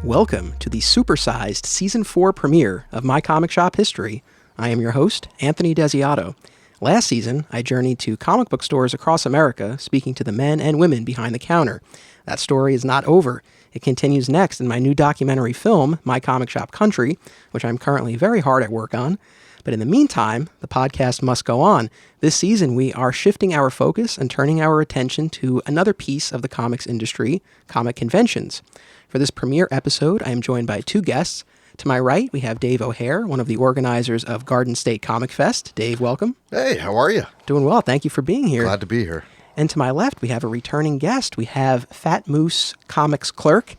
Welcome to the supersized Season 4 premiere of My Comic Shop History. I am your host, Anthony Desiato. Last season, I journeyed to comic book stores across America, speaking to the men and women behind the counter. That story is not over. It continues next in my new documentary film, My Comic Shop Country, which I'm currently very hard at work on. But in the meantime, the podcast must go on. This season, we are shifting our focus and turning our attention to another piece of the comics industry, comic conventions. For this premiere episode, I am joined by two guests. To my right, we have Dave O'Hare, one of the organizers of Garden State Comic Fest. Dave, welcome. Hey, how are you? Doing well. Thank you for being here. Glad to be here. And to my left, we have a returning guest. We have Fat Moose Comics clerk.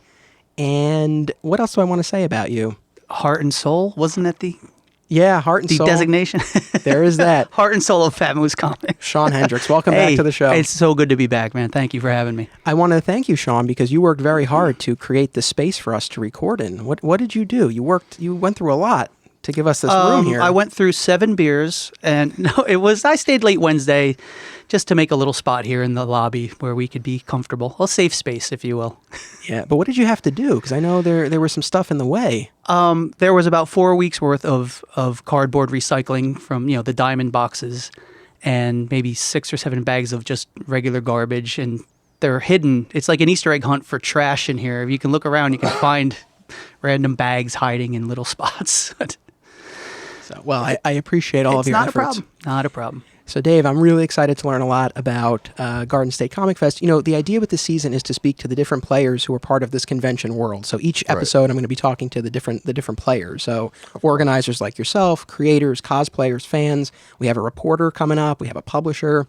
And what else do I want to say about you? Heart and soul, wasn't it the Heart and the Soul. designation? There is that. Heart and soul of Fat Moose Comics. Shawn Hendricks, welcome back to the show. It's so good to be back, man. Thank you for having me. I want to thank you, Shawn, because you worked very hard to create the space for us to record in. What did you do? You went through a lot to give us this room here. I went through 7 beers, and I stayed late Wednesday just to make a little spot here in the lobby where we could be comfortable. A safe space, if you will. Yeah, but what did you have to do? Because I know there was some stuff in the way. There was about 4 weeks worth of cardboard recycling from, the diamond boxes, and maybe 6 or 7 bags of just regular garbage, and they're hidden. It's like an Easter egg hunt for trash in here. If you can look around, you can find random bags hiding in little spots. So, well, I appreciate all of your efforts. Not a problem. So, Dave, I'm really excited to learn a lot about Garden State Comic Fest. The idea with this season is to speak to the different players who are part of this convention world. So each episode, I'm going to be talking to the different players. So organizers like yourself, creators, cosplayers, fans. We have a reporter coming up. We have a publisher.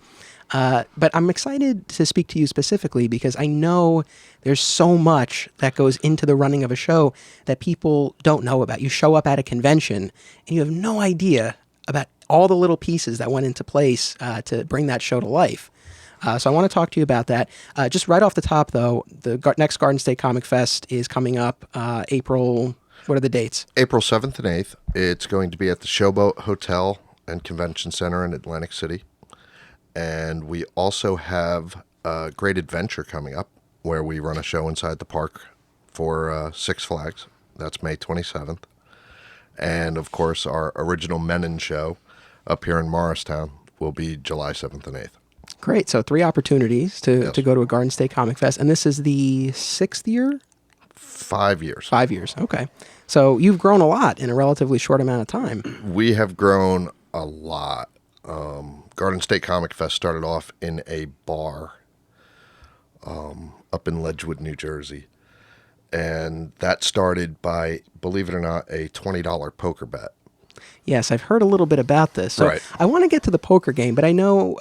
But I'm excited to speak to you specifically because I know there's so much that goes into the running of a show that people don't know about. You show up at a convention and you have no idea about all the little pieces that went into place to bring that show to life. So I want to talk to you about that. Just right off the top, though, the next Garden State Comic Fest is coming up April. What are the dates? April 7th and 8th. It's going to be at the Showboat Hotel and Convention Center in Atlantic City. And we also have a Great Adventure coming up where we run a show inside the park for Six Flags. That's May 27th. And, of course, our original Menon show up here in Morristown will be July 7th and 8th. Great. So 3 opportunities to go to a Garden State Comic Fest. And this is the 6th year? 5 years. 5 years. Okay. So you've grown a lot in a relatively short amount of time. We have grown a lot. Garden State Comic Fest started off in a bar up in Ledgewood, New Jersey. And that started by, believe it or not, a $20 poker bet. Yes, I've heard a little bit about this. So right. I want to get to the poker game, but I know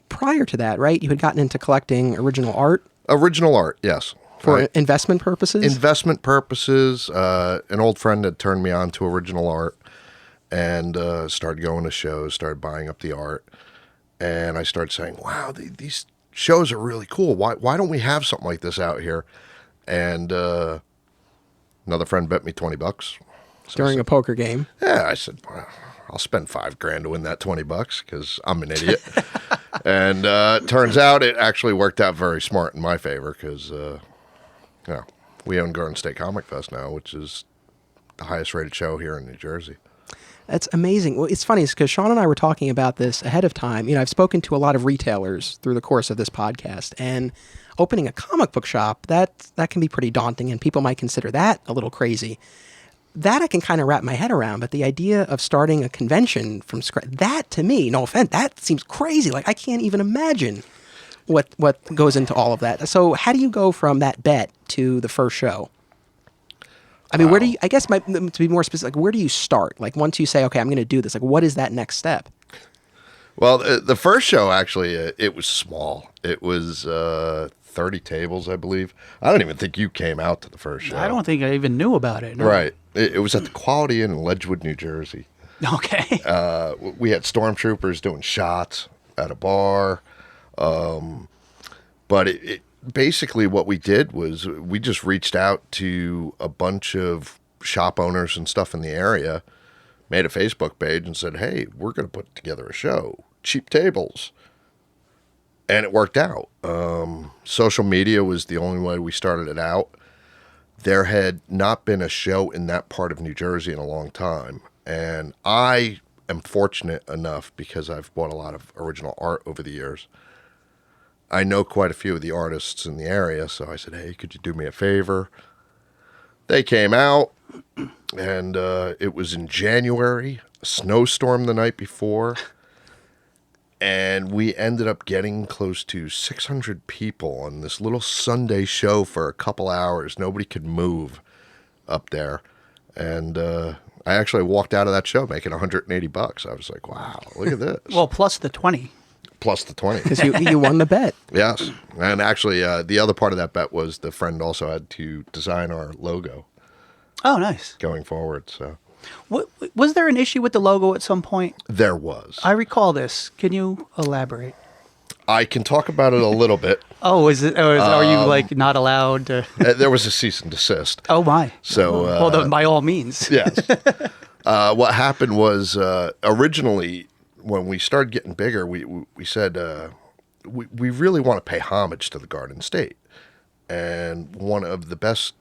prior to that, right, you had gotten into collecting original art? Original art, yes. For investment purposes? Investment purposes. An old friend had turned me on to original art and started going to shows, started buying up the art. And I started saying, wow, these shows are really cool. Why don't we have something like this out here? And another friend bet me $20. So during a poker game. Yeah, I said, well, I'll spend $5,000 to win that $20 because I'm an idiot. And turns out it actually worked out very smart in my favor because we own Garden State Comic Fest now, which is the highest rated show here in New Jersey. That's amazing. Well, it's funny because Shawn and I were talking about this ahead of time. I've spoken to a lot of retailers through the course of this podcast, and opening a comic book shop, that can be pretty daunting, and people might consider that a little crazy. That I can kind of wrap my head around, but the idea of starting a convention from scratch, that to me, no offense, that seems crazy. Like I can't even imagine what goes into all of that. So how do you go from that bet to the first show? I mean, where do you, I guess to be more specific, where do you start? Like once you say, okay, I'm going to do this, like what is that next step? Well, the first show, actually, it was small. It was 30 tables, I believe. I don't even think you came out to the first show. I don't think I even knew about it. No. Right. It was at the Quality Inn in Ledgewood, New Jersey. Okay. We had stormtroopers doing shots at a bar. But it basically what we did was we just reached out to a bunch of shop owners and stuff in the area, made a Facebook page and said, hey, we're going to put together a show. Cheap tables. And it worked out. Social media was the only way we started it out. there had not been a show in that part of New Jersey in a long time. And I am fortunate enough, because I've bought a lot of original art over the years. I know quite a few of the artists in the area, so I said, hey, could you do me a favor? They came out, and it was in January, a snowstorm the night before, and we ended up getting close to 600 people on this little Sunday show for a couple hours. Nobody could move up there, and I actually walked out of that show making $180. I was like, wow, look at this. Well, plus the 20. Plus the 20. Because you won the bet. Yes. And actually, the other part of that bet was the friend also had to design our logo Oh, nice. going forward. So Was there an issue with the logo at some point? there was. I recall this. Can you elaborate? I can talk about it a little bit. Oh, is it? Are you like not allowed to? There was a cease and desist. Oh my. So, Well, then by all means. yes. What happened was originally when we started getting bigger, we said we really want to pay homage to the Garden State. And one of the best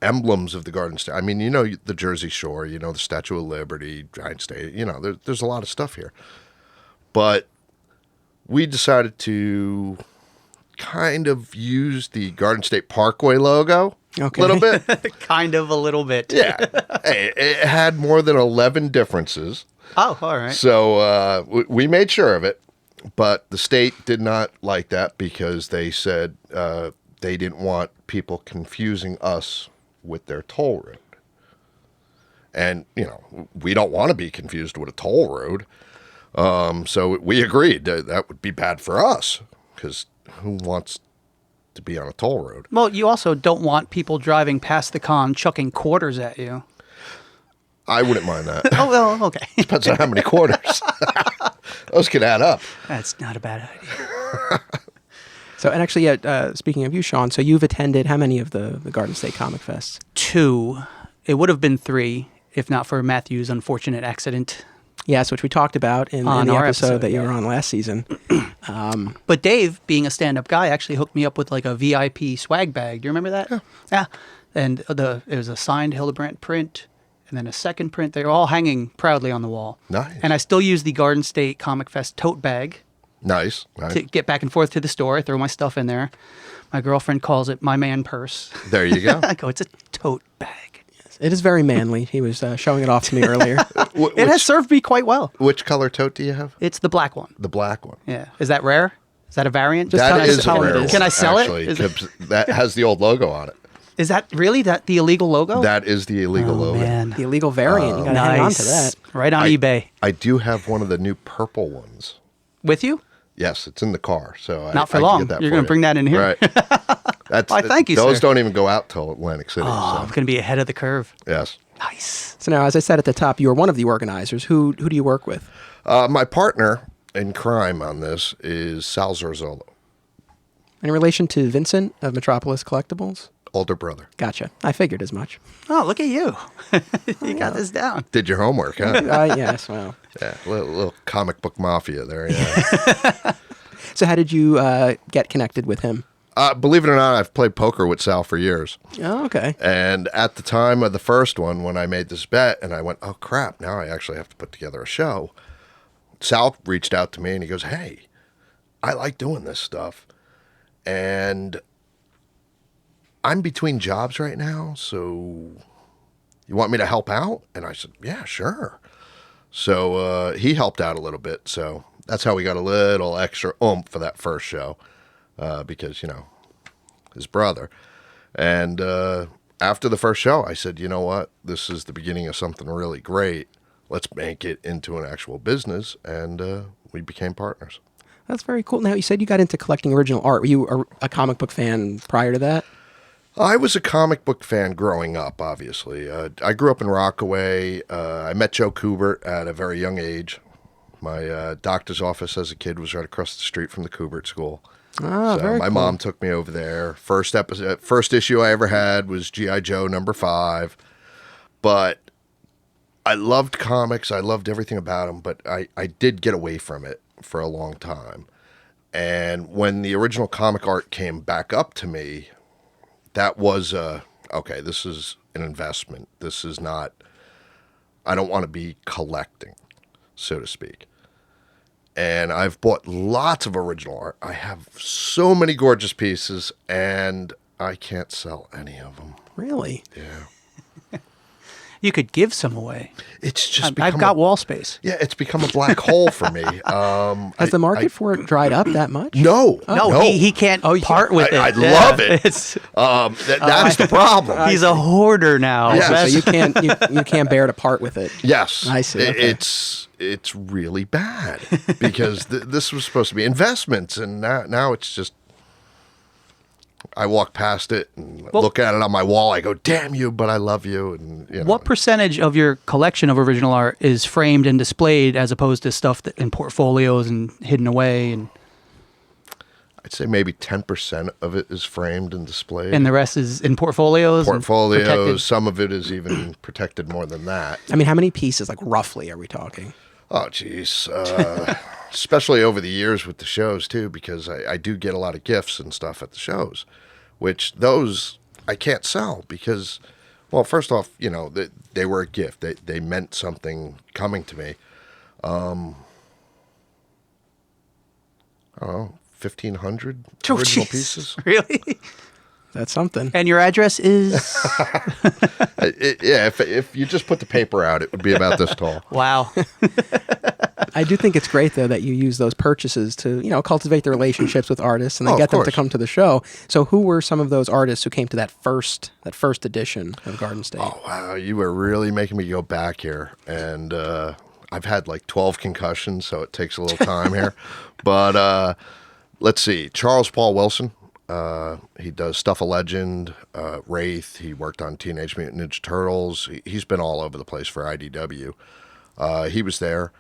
emblems of the Garden State, I mean, you know, the Jersey Shore, you know, the Statue of Liberty, Giant State, you know, there's a lot of stuff here. But we decided to kind of use the Garden State Parkway logo Okay. a little bit. Kind of a little bit. Yeah. Hey, it had more than 11 differences. Oh, all right. So we made sure of it, but the state did not like that because they said they didn't want people confusing us with their toll road. And, you know, we don't want to be confused with a toll road. So we agreed that would be bad for us because who wants to be on a toll road? Well, you also don't want people driving past the con chucking quarters at you. I wouldn't mind that. Oh, well, okay. Depends on how many quarters. Those could add up. That's not a bad idea. So, and actually, speaking of you, Shawn, so you've attended how many of the Garden State Comic Fests? 2. It would have been 3 if not for Matthew's unfortunate accident. Yes, which we talked about in the our episode that you yeah. were on last season. But Dave, being a stand-up guy, actually hooked me up with like a VIP swag bag. Do you remember that? Yeah. And it was a signed Hildebrandt print, and then a second print. They're all hanging proudly on the wall. Nice. And I still use the Garden State Comic Fest tote bag Nice. to get back and forth to the store. I throw my stuff in there. My girlfriend calls it my man purse. There you go. I go, it's a tote bag. It is very manly. He was showing it off to me earlier. It has served me quite well. Which color tote do you have? It's the black one. The black one. Yeah. Is that rare? Is that a variant? Just That tell us is a how it rare is. one, Can I sell it? actually, Is it- 'cause that has the old logo on it. Is that really the illegal logo? That is the illegal Oh, logo. man. The illegal variant. You got to hang on to Nice. that. Right on eBay. I do have one of the new purple ones. With you? Yes, it's in the car. So Not for I can long. get that You're for gonna you. bring that in here? Right. That's, Why, thank you, Those sir. don't even go out till Atlantic City. Oh, I'm so, going to be ahead of the curve. yes. Nice. So now, as I said at the top, you are one of the organizers. Who do you work with? My partner in crime on this is Sal Zorzolo, In relation to Vincent of Metropolis Collectibles? older brother. Gotcha. I figured as much. Oh, look at you. You got this down. Did your homework, huh? Yes, well. Yeah, little comic book mafia there. Yeah. So how did you get connected with him? Believe it or not, I've played poker with Sal for years. Oh, okay. And at the time of the first one, when I made this bet, and I went, oh, crap, now I actually have to put together a show. Sal reached out to me, and he goes, hey, I like doing this stuff. And I'm between jobs right now, so you want me to help out? And I said, yeah, sure. So he helped out a little bit, so that's how we got a little extra oomph for that first show. Because, you know, his brother. And after the first show, I said, you know what? This is the beginning of something really great. Let's make it into an actual business. And we became partners. That's very cool. Now, you said you got into collecting original art. Were you a comic book fan prior to that? I was a comic book fan growing up, obviously. I grew up in Rockaway. I met Joe Kubert at a very young age. My doctor's office as a kid was right across the street from the Kubert School. Oh, So very my cool. mom took me over there. First issue I ever had was G.I. Joe #5. But I loved comics. I loved everything about them. But I did get away from it for a long time. And when the original comic art came back up to me, that was a okay, this is an investment. This is not, I don't want to be collecting, so to speak. And I've bought lots of original art. I have so many gorgeous pieces, and I can't sell any of them. Really? Yeah. You could give some away. It's just I've got wall space. Yeah, it's become a black hole for me. Has the market for it dried up that much? No. No, he can't part with it. I love it. It's, That's the problem. he's a hoarder now. Yes. So you can't bear to part with it. Yes. I see. Okay. It's really bad because this was supposed to be investments, and now it's just, I walk past it and look at it on my wall. I go, damn you, but I love you. And you know. What percentage of your collection of original art is framed and displayed as opposed to stuff in portfolios and hidden away? And I'd say maybe 10% of it is framed and displayed. the rest is in portfolios? and protected? Portfolios. Some of it is even protected more than that. I mean, how many pieces, like roughly, are we talking? Oh, geez. Especially over the years with the shows, too, because I do get a lot of gifts and stuff at the shows, which those I can't sell because, well, first off, you know, they were a gift. They meant something coming to me. I don't know, 1,500 original pieces. Really? That's something. And your address is? Yeah, if you just put the paper out, it would be about this tall. Wow. I do think it's great, though, that you use those purchases to, cultivate the relationships with artists and then get them to come to the show. So who were some of those artists who came to that first edition of Garden State? Oh, wow. You were really making me go back here. And I've had like 12 concussions, so it takes a little time here. But let's see. Charles Paul Wilson. He does Stuff a Legend, Wraith. He worked on Teenage Mutant Ninja Turtles. He's been all over the place for IDW. He was there.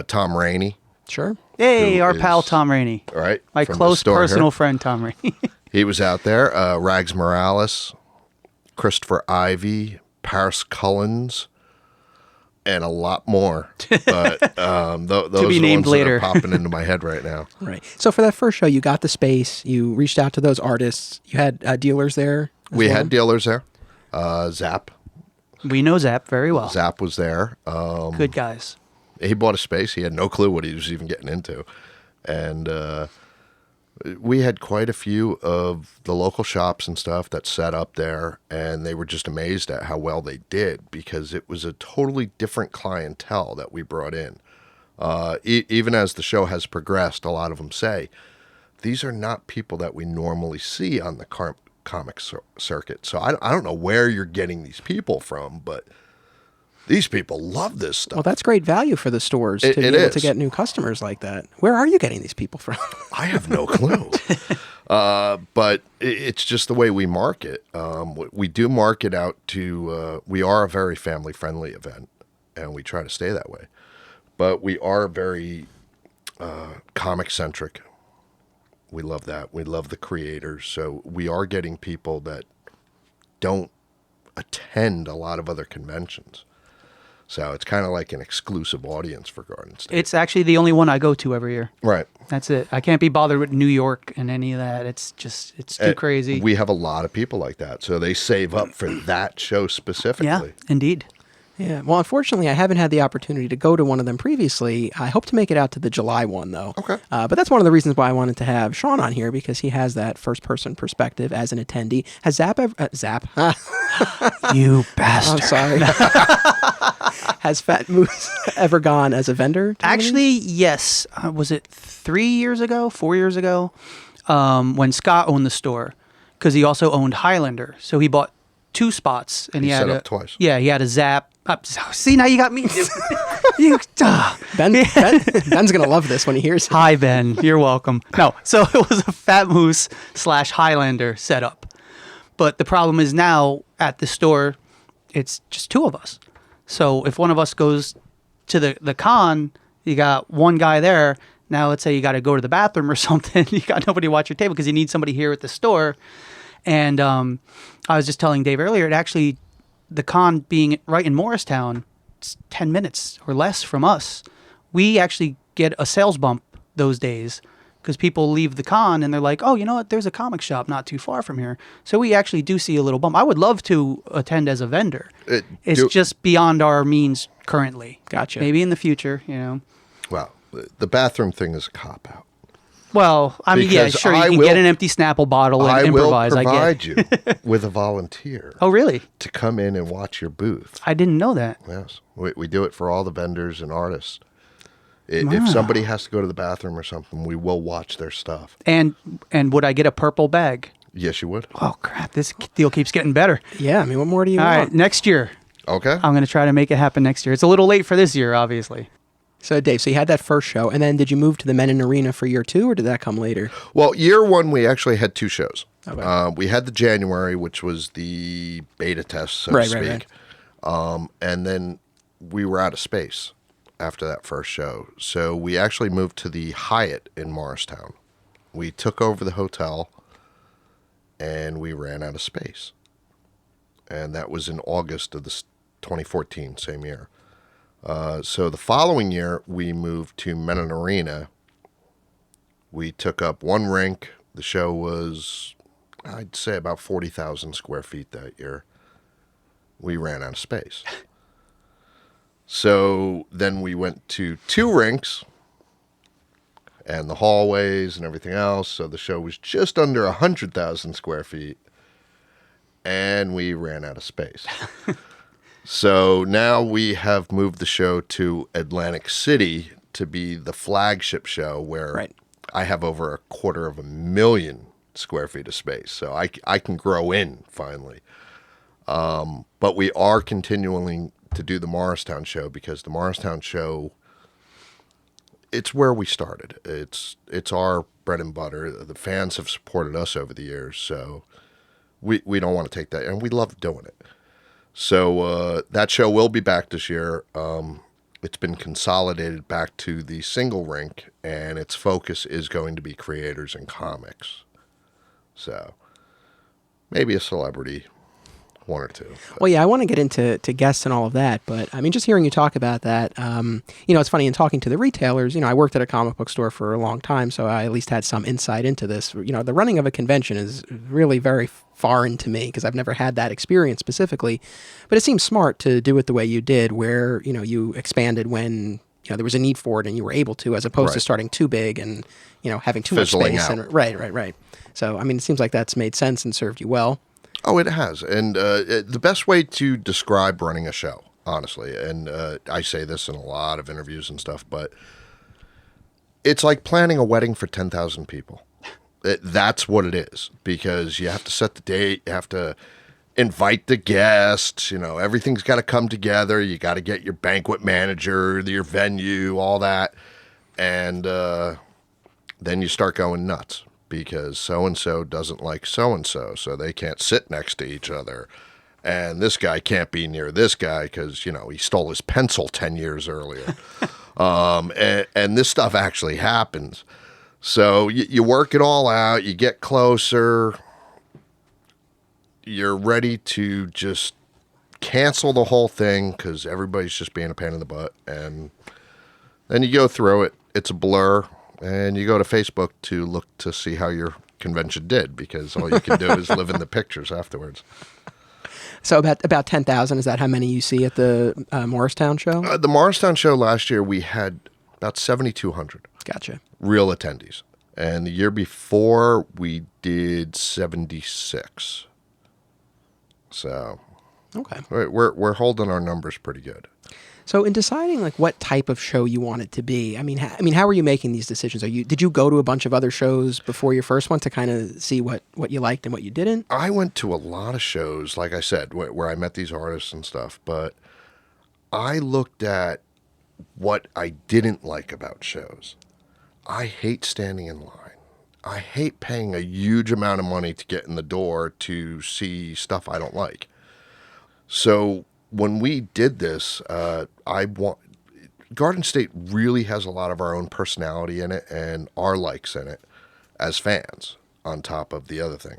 Tom Raney. Sure. Hey, our pal Tom Raney. Right. My close personal friend Tom Raney. He was out there. Rags Morales, Christopher Ivey, Paris Cullens, and a lot more. But those to be are the named ones later. that are popping into my head right now. Right. So for that first show, you got the space. You reached out to those artists. You had dealers there. We had dealers there. Zap. We know Zap very well. Zap was there. Good guys. He bought a space. He had no clue what he was even getting into. And we had quite a few of the local shops and stuff that set up there, and they were just amazed at how well they did because it was a totally different clientele that we brought in. Even as the show has progressed, a lot of them say, these are not people that we normally see on the comic circuit. So I don't know where you're getting these people from, but these people love this stuff. Well, that's great value for the stores to be able to get new customers like that. Where are you getting these people from? I have no clue. But it's just the way we market. We do market out to, we are a very family-friendly event, and we try to stay that way. But we are very comic-centric. We love that. We love the creators. So we are getting people that don't attend a lot of other conventions. So it's kind of like an exclusive audience for Garden State. It's actually the only one I go to every year. Right. That's it. I can't be bothered with New York and any of that. It's too crazy. We have a lot of people like that. So they save up for that show specifically. Yeah, indeed. Yeah. Well, unfortunately, I haven't had the opportunity to go to one of them previously. I hope to make it out to the July one, though. Okay. But that's one of the reasons why I wanted to have Shawn on here, because he has that first-person perspective as an attendee. Has Zap ever... Zap? You bastard. I'm sorry. Has Fat Moose ever gone as a vendor? Actually, yes. Was it 4 years ago, when Scott owned the store? Because he also owned Highlander. So he bought 2 spots. And he had set up twice. Yeah, he had a Zap. See, now you got me. Ben's going to love this when he hears it. Hi, Ben. You're welcome. No, so it was a Fat Moose / Highlander setup. But the problem is now at the store, it's just 2 of us. So if one of us goes to the con, you got one guy there. Now let's say you got to go to the bathroom or something. You got nobody to watch your table because you need somebody here at the store. And I was just telling Dave earlier, the con being right in Morristown, it's 10 minutes or less from us. We actually get a sales bump those days because people leave the con and they're like, oh, you know what? There's a comic shop not too far from here. So we actually do see a little bump. I would love to attend as a vendor. It's just beyond our means currently. Gotcha. Maybe in the future, you know. Well, the bathroom thing is a cop-out. Well, I mean, yeah, Because sure, you can get an empty Snapple bottle and improvise. I will I get provide you with a volunteer. Oh, really? To come in and watch your booth. I didn't know that. Yes. We do it for all the vendors and artists. If somebody has to go to the bathroom or something, we will watch their stuff. And would I get a purple bag? Yes, you would. Oh, crap. This deal keeps getting better. Yeah, I mean, what more do you All want? right, next year. Okay. I'm going to try to make it happen next year. It's a little late for this year, obviously. So, Dave, so you had that first show, and then did you move to the Menon Arena for year 2, or did that come later? Well, year 1, we actually had 2 shows. Okay. We had the January, which was the beta test, so to speak. And then we were out of space after that first show. So we actually moved to the Hyatt in Morristown. We took over the hotel, and we ran out of space. And that was in August of 2014, same year. So the following year, we moved to Menon Arena. We took up 1 rink. The show was, I'd say, about 40,000 square feet that year. We ran out of space. So then we went to 2 rinks and the hallways and everything else. So the show was just under 100,000 square feet. And we ran out of space. So now we have moved the show to Atlantic City to be the flagship show where I have over 250,000 square feet of space. So I can grow in finally. But we are continuing to do the Morristown show because the Morristown show, it's where we started. It's our bread and butter. The fans have supported us over the years. So we don't want to take that. And we love doing it. So that show will be back this year. It's been consolidated back to the single rink, and its focus is going to be creators and comics. So maybe a celebrity, 1 or 2. Well, yeah, I want to get into guests and all of that, but I mean, just hearing you talk about that, it's funny in talking to the retailers. I worked at a comic book store for a long time, so I at least had some insight into this. The running of a convention is really very foreign to me because I've never had that experience specifically, but it seems smart to do it the way you did, where you expanded when there was a need for it and you were able to, as opposed to starting too big and having too Fizzling much space. out. And right. So I mean, it seems like that's made sense and served you well. Oh, it has. And the best way to describe running a show, honestly, and I say this in a lot of interviews and stuff, but it's like planning a wedding for 10,000 people. That's what it is, because you have to set the date, you have to invite the guests, everything's got to come together. You got to get your banquet manager, your venue, all that. And then you start going nuts. Because so-and-so doesn't like so-and-so, so they can't sit next to each other. And this guy can't be near this guy because, he stole his pencil 10 years earlier. And this stuff actually happens. So you work it all out, you get closer, you're ready to just cancel the whole thing because everybody's just being a pain in the butt. And then you go through it, it's a blur. And you go to Facebook to look to see how your convention did, because all you can do is live in the pictures afterwards. So about 10,000, is that how many you see at the Morristown show? The Morristown show last year, we had about 7,200. Gotcha. Real attendees. And the year before, we did 76. So okay, we're holding our numbers pretty good. So in deciding what type of show you want it to be, I mean, how are you making these decisions? Did you go to a bunch of other shows before your first one to kind of see what you liked and what you didn't? I went to a lot of shows, like I said, where I met these artists and stuff, but I looked at what I didn't like about shows. I hate standing in line. I hate paying a huge amount of money to get in the door to see stuff I don't like. So when we did this, Garden State really has a lot of our own personality in it and our likes in it as fans on top of the other thing.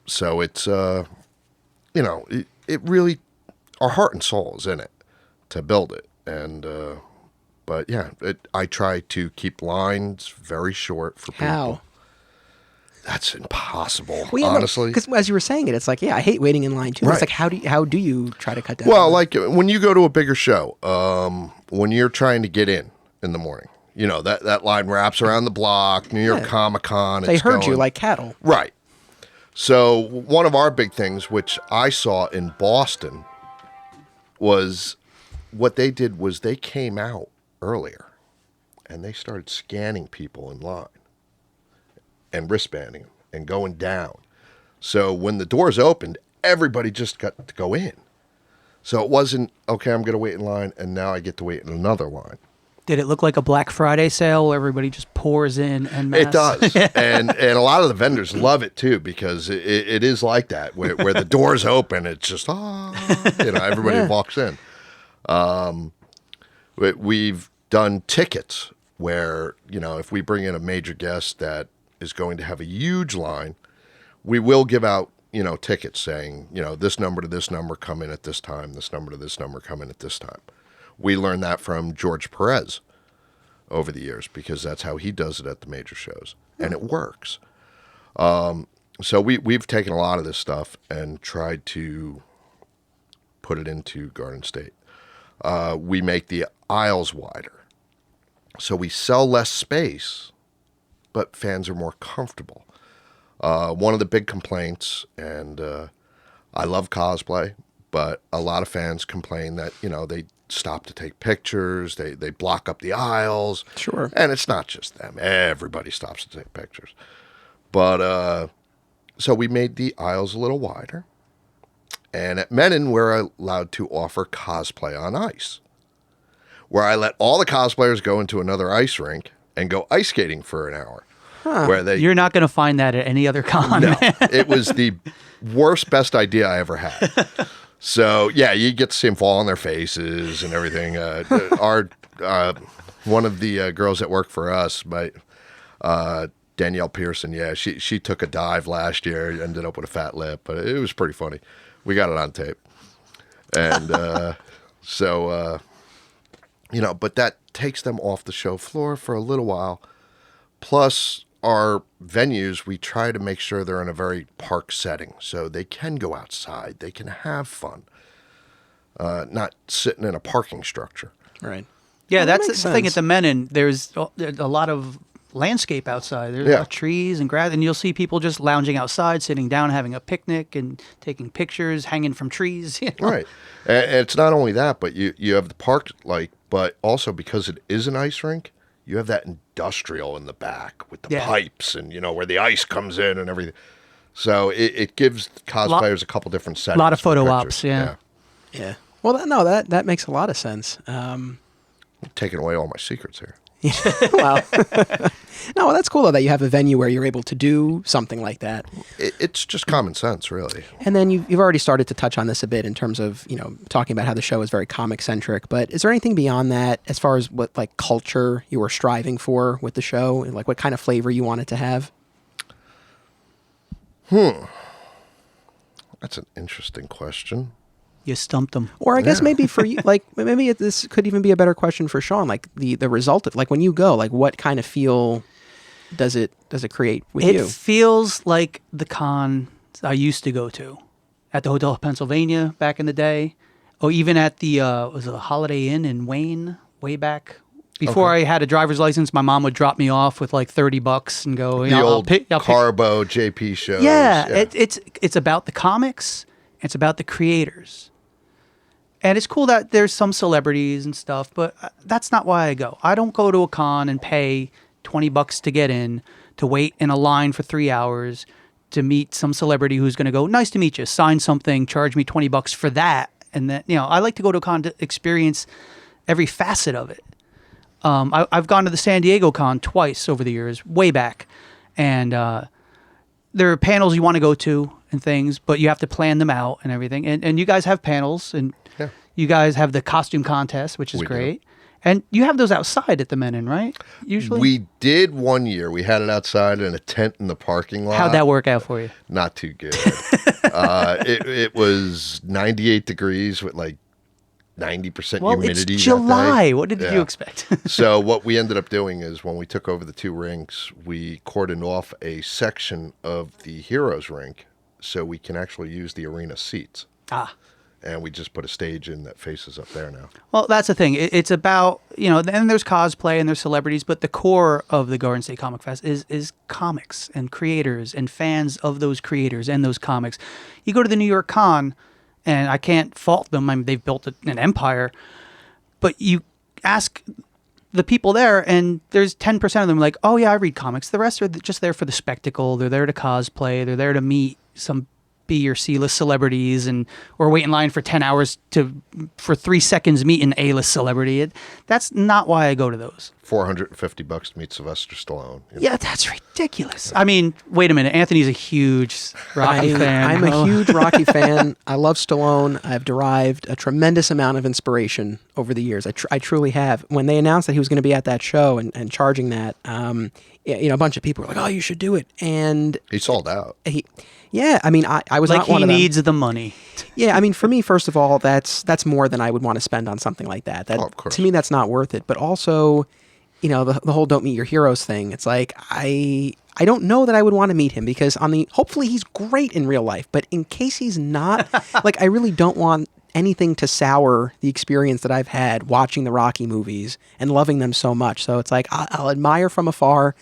So it's, it really, our heart and soul is in it to build it. And But yeah, I try to keep lines very short for people. How? That's impossible, Well, yeah, honestly. because as you were saying it, it's like, yeah, I hate waiting in line too. It's Right. like, how do you try to cut down? Well, on like when you go to a bigger show, when you're trying to get in the morning, you know, that line wraps around the block, New York Yeah. Comic-Con. they it's herd you going- like cattle. Right. So one of our big things, which I saw in Boston, was what they did was they came out earlier and they started scanning people in line and wristbanding them and going down. So when the doors opened, everybody just got to go in. So it wasn't, okay, I'm going to wait in line and now I get to wait in another line. Did it look like a Black Friday sale where everybody just pours in en masse? It does. and a lot of the vendors love it too, because it is like that where the doors open, it's just, everybody Yeah. walks in. We've done tickets where, if we bring in a major guest that is going to have a huge line, we will give out, tickets saying, this number to this number come in at this time, this number to this number come in at this time. We learned that from George Perez over the years, because that's how he does it at the major shows, and it works. So we've taken a lot of this stuff and tried to put it into Garden State. We make the aisles wider, so we sell less space, but fans are more comfortable. One of the big complaints, and I love cosplay, but a lot of fans complain that, they stop to take pictures, they block up the aisles. Sure. And it's not just them. Everybody stops to take pictures. But so we made the aisles a little wider. And at Menin, we're allowed to offer cosplay on ice, where I let all the cosplayers go into another ice rink and go ice skating for an hour. Where they You're not going to find that at any other con. no, it was the best idea I ever had. So yeah, you get to see them fall on their faces and everything. Our one of the girls that work for us, Danielle Pearson, yeah, she took a dive last year, ended up with a fat lip, but it was pretty funny. We got it on tape, and but that takes them off the show floor for a little while. Plus, our venues, we try to make sure they're in a very park setting, so they can go outside, they can have fun, not sitting in a parking structure. Right. Yeah, Well, that that's makes the thing at sense. the Menin. There's a lot of landscape outside. There's a Yeah. lot of trees and grass, and you'll see people just lounging outside, sitting down, having a picnic, and taking pictures, hanging from trees. Right. And it's not only that, but you have the park, but also because it is an ice rink, you have that industrial in the back with the Yeah. pipes and, where the ice comes in and everything. So it gives cosplayers a couple different settings. lot of for photo pictures. ops, yeah. Yeah. Well, that makes a lot of sense. Taking away all my secrets here. Well, no, that's cool though that you have a venue where you're able to do something like that. It's just common sense, really. And then you've already started to touch on this a bit in terms of, talking about how the show is very comic centric, but is there anything beyond that as far as what like culture you were striving for with the show and like what kind of flavor you want it to have? That's an interesting question. You stumped them. Or I guess maybe for you, like maybe this could even be a better question for Shawn, like the result of like when you go, like what kind of feel does it create with It you? feels like the con I used to go to at the Hotel Pennsylvania back in the day, or even at the was it a Holiday Inn in Wayne way back before I had a driver's license. My mom would drop me off with like $30 and go. The I'll old pick- Carbo JP shows. Yeah, it's about the comics. It's about the creators. And it's cool that there's some celebrities and stuff, but that's not why I go. I don't go to a con and pay $20 to get in, to wait in a line for 3 hours, to meet some celebrity who's going to go, nice to meet you, sign something, charge me $20 for that. And then, I like to go to a con to experience every facet of it. I've gone to the San Diego con twice over the years, way back. And there are panels you want to go to and things, but you have to plan them out and everything. And you guys have panels, and Yeah. you guys have the costume contest, which is We do. great. And you have those outside at the Menin, right? Usually? We did one year. We had it outside in a tent in the parking lot. How'd that work out for you? Not too good. It was 98 degrees with like 90% Well, humidity it's that July. day. What did Yeah. you expect? So what we ended up doing is when we took over the 2 rinks, we cordoned off a section of the Heroes rink so we can actually use the arena seats. And we just put a stage in that faces up there now. Well, that's the thing. It's about, and there's cosplay and there's celebrities, but the core of the Garden State Comic Fest is comics and creators and fans of those creators and those comics. You go to the New York Con, and I can't fault them. I mean, they've built an empire, but you ask the people there, and there's 10% of them like, oh yeah, I read comics. The rest are just there for the spectacle. They're there to cosplay. They're there to meet some B or C-list celebrities, or wait in line for 10 hours for 3 seconds meet an A-list celebrity. That's not why I go to those. $450 to meet Sylvester Stallone. Yeah, that's ridiculous. I mean, wait a minute. Anthony's a huge Rocky fan. I'm a huge Rocky fan. I love Stallone. I've derived a tremendous amount of inspiration over the years. I truly have. When they announced that he was going to be at that show and charging that, a bunch of people were like, "Oh, you should do it." And He sold out. Yeah, I mean, I was like not one he of them. needs the money. Yeah, I mean, for me, first of all, that's more than I would want to spend on something like that. Of course. To me, that's not worth it. But also, the whole "don't meet your heroes" thing. It's like I don't know that I would want to meet him because hopefully he's great in real life, but in case he's not, like I really don't want anything to sour the experience that I've had watching the Rocky movies and loving them so much. So it's like I'll admire from afar.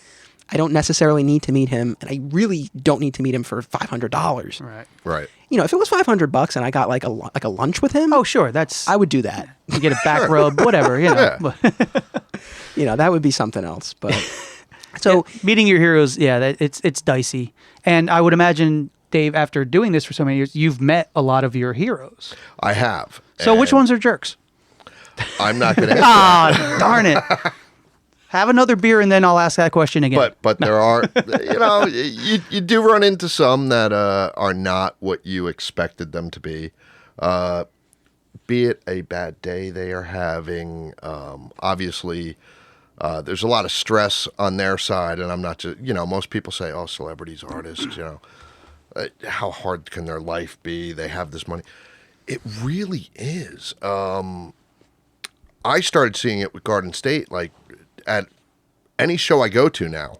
I don't necessarily need to meet him, and I really don't need to meet him for $500. Right. If it was $500 and I got like a lunch with him, Oh, sure. I would do that. You get a back rub, whatever. Yeah. That would be something else. But so Meeting your heroes, it's dicey. And I would imagine, Dave, after doing this for so many years, you've met a lot of your heroes. I have. So which And ones are jerks? I'm not going to answer. Darn it. Have another beer and then I'll ask that question again. But there are, you do run into some that are not what you expected them to be. Be it a bad day they are having. Obviously, there's a lot of stress on their side, and I'm not just, most people say, oh, celebrities, artists, how hard can their life be? They have this money. It really is. I started seeing it with Garden State, like, at any show I go to now,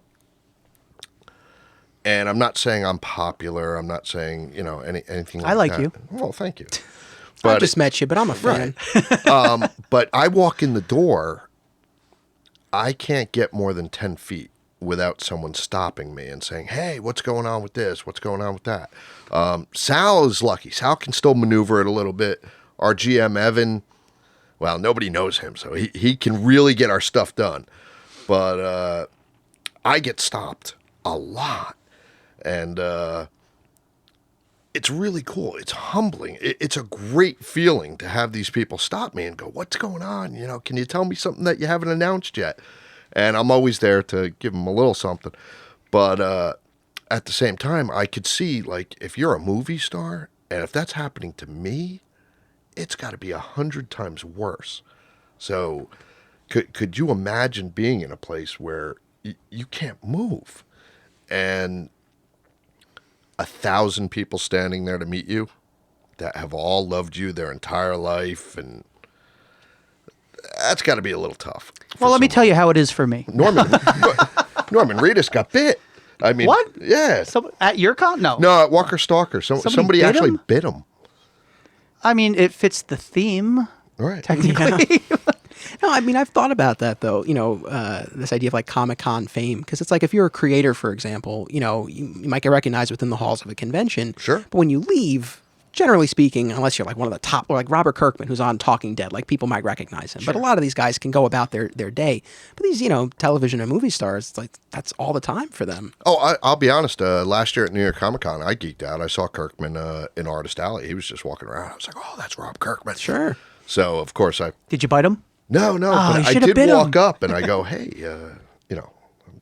and I'm not saying I'm popular. I'm not saying, anything like that. I like you. Well, thank you. I just met you, but I'm a fan. But I walk in the door, I can't get more than 10 feet without someone stopping me and saying, hey, what's going on with this? What's going on with that? Sal is lucky. Sal can still maneuver it a little bit. Our GM, Evan, well, nobody knows him, so he can really get our stuff done. But I get stopped a lot. And it's really cool. It's humbling. It's a great feeling to have these people stop me and go, what's going on? Can you tell me something that you haven't announced yet? And I'm always there to give them a little something. But at the same time, I could see, like, if you're a movie star, and if that's happening to me, it's got to be 100 times worse. So could you imagine being in a place where you can't move and 1,000 people standing there to meet you that have all loved you their entire life, and that's got to be a little tough. Well, let me tell you how it is for me. Norman Reedus got bit. I mean, What? Yeah. At your con? No. No, at Walker Stalker. Somebody bit actually him? bit him. I mean, it fits the theme, Right. technically. No, I mean, I've thought about that, though, this idea of like Comic-Con fame. Because it's like if you're a creator, for example, you might get recognized within the halls of a convention. Sure. But when you leave, generally speaking, unless you're like one of the top, or like Robert Kirkman, who's on Talking Dead, like people might recognize him. But a lot of these guys can go about their day. But these, television and movie stars, it's like that's all the time for them. Oh, I'll be honest. Last year at New York Comic Con, I geeked out. I saw Kirkman in Artist Alley. He was just walking around. I was like, oh, that's Rob Kirkman. Sure. So, of course, Did you bite him? No, you but I should have did bit walk him. up and I go, hey, I'm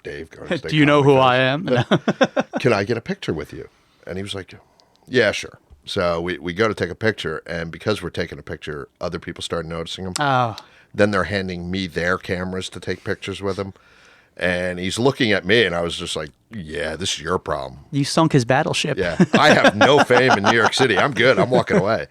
Dave. Garden State Do you know Comic who Fest. I am? Can I get a picture with you? And he was like, yeah, sure. So we go to take a picture, and because we're taking a picture, other people start noticing him. Oh. Then they're handing me their cameras to take pictures with them. And he's looking at me, and I was just like, yeah, this is your problem. You sunk his battleship. Yeah, I have no fame in New York City. I'm good. I'm walking away.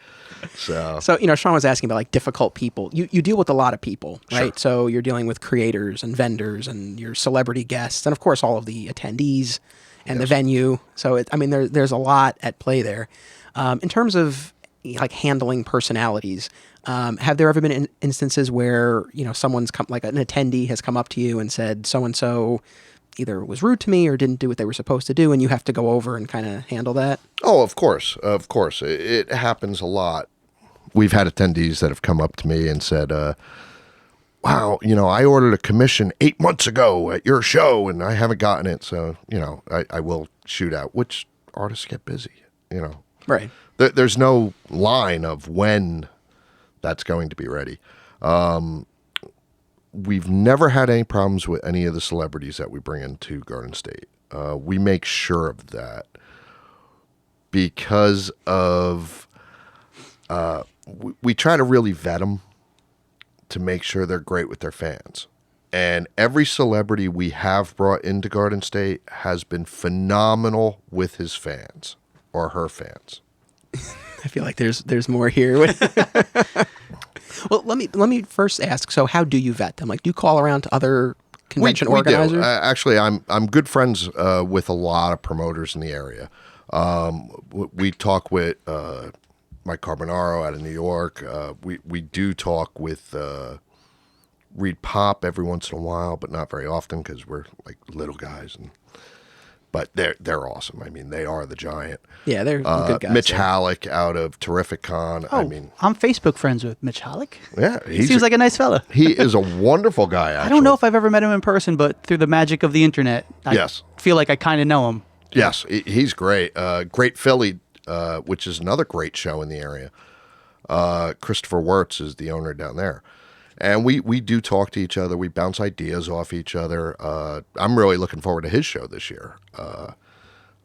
So Shawn was asking about like difficult people. You deal with a lot of people, right? Sure. So you're dealing with creators and vendors and your celebrity guests, and of course all of the attendees and the venue. So there's a lot at play there. In terms of like handling personalities, have there ever been instances where someone's come, like an attendee has come up to you and said so and so either was rude to me or didn't do what they were supposed to do, and you have to go over and kind of handle that? Oh, of course. It happens a lot. We've had attendees that have come up to me and said, wow, I ordered a commission 8 months ago at your show and I haven't gotten it. So, I will shoot out, which artists get busy, Right. There's no line of when that's going to be ready. We've never had any problems with any of the celebrities that we bring into Garden State. We make sure of that because of we try to really vet them to make sure they're great with their fans. And every celebrity we have brought into Garden State has been phenomenal with his fans or her fans. I feel like there's more here. Well, let me first ask. So, how do you vet them? Like, do you call around to other convention organizers? We do. Actually, I'm good friends with a lot of promoters in the area. We talk with Mike Carbonaro out of New York. We do talk with Reed Pop every once in a while, but not very often because we're like little guys. But they're awesome. I mean, they are the giant. Yeah, they're good guys. Mitch Halleck out of Terrific Con. Oh, I'm Facebook friends with Mitch Halleck. Yeah, he seems like a nice fella. He is a wonderful guy. Actually. I don't know if I've ever met him in person, but through the magic of the internet, I feel like I kind of know him. Yes, he's great. Great Philly, which is another great show in the area. Christopher Wirtz is the owner down there. And we do talk to each other. We bounce ideas off each other. I'm really looking forward to his show this year.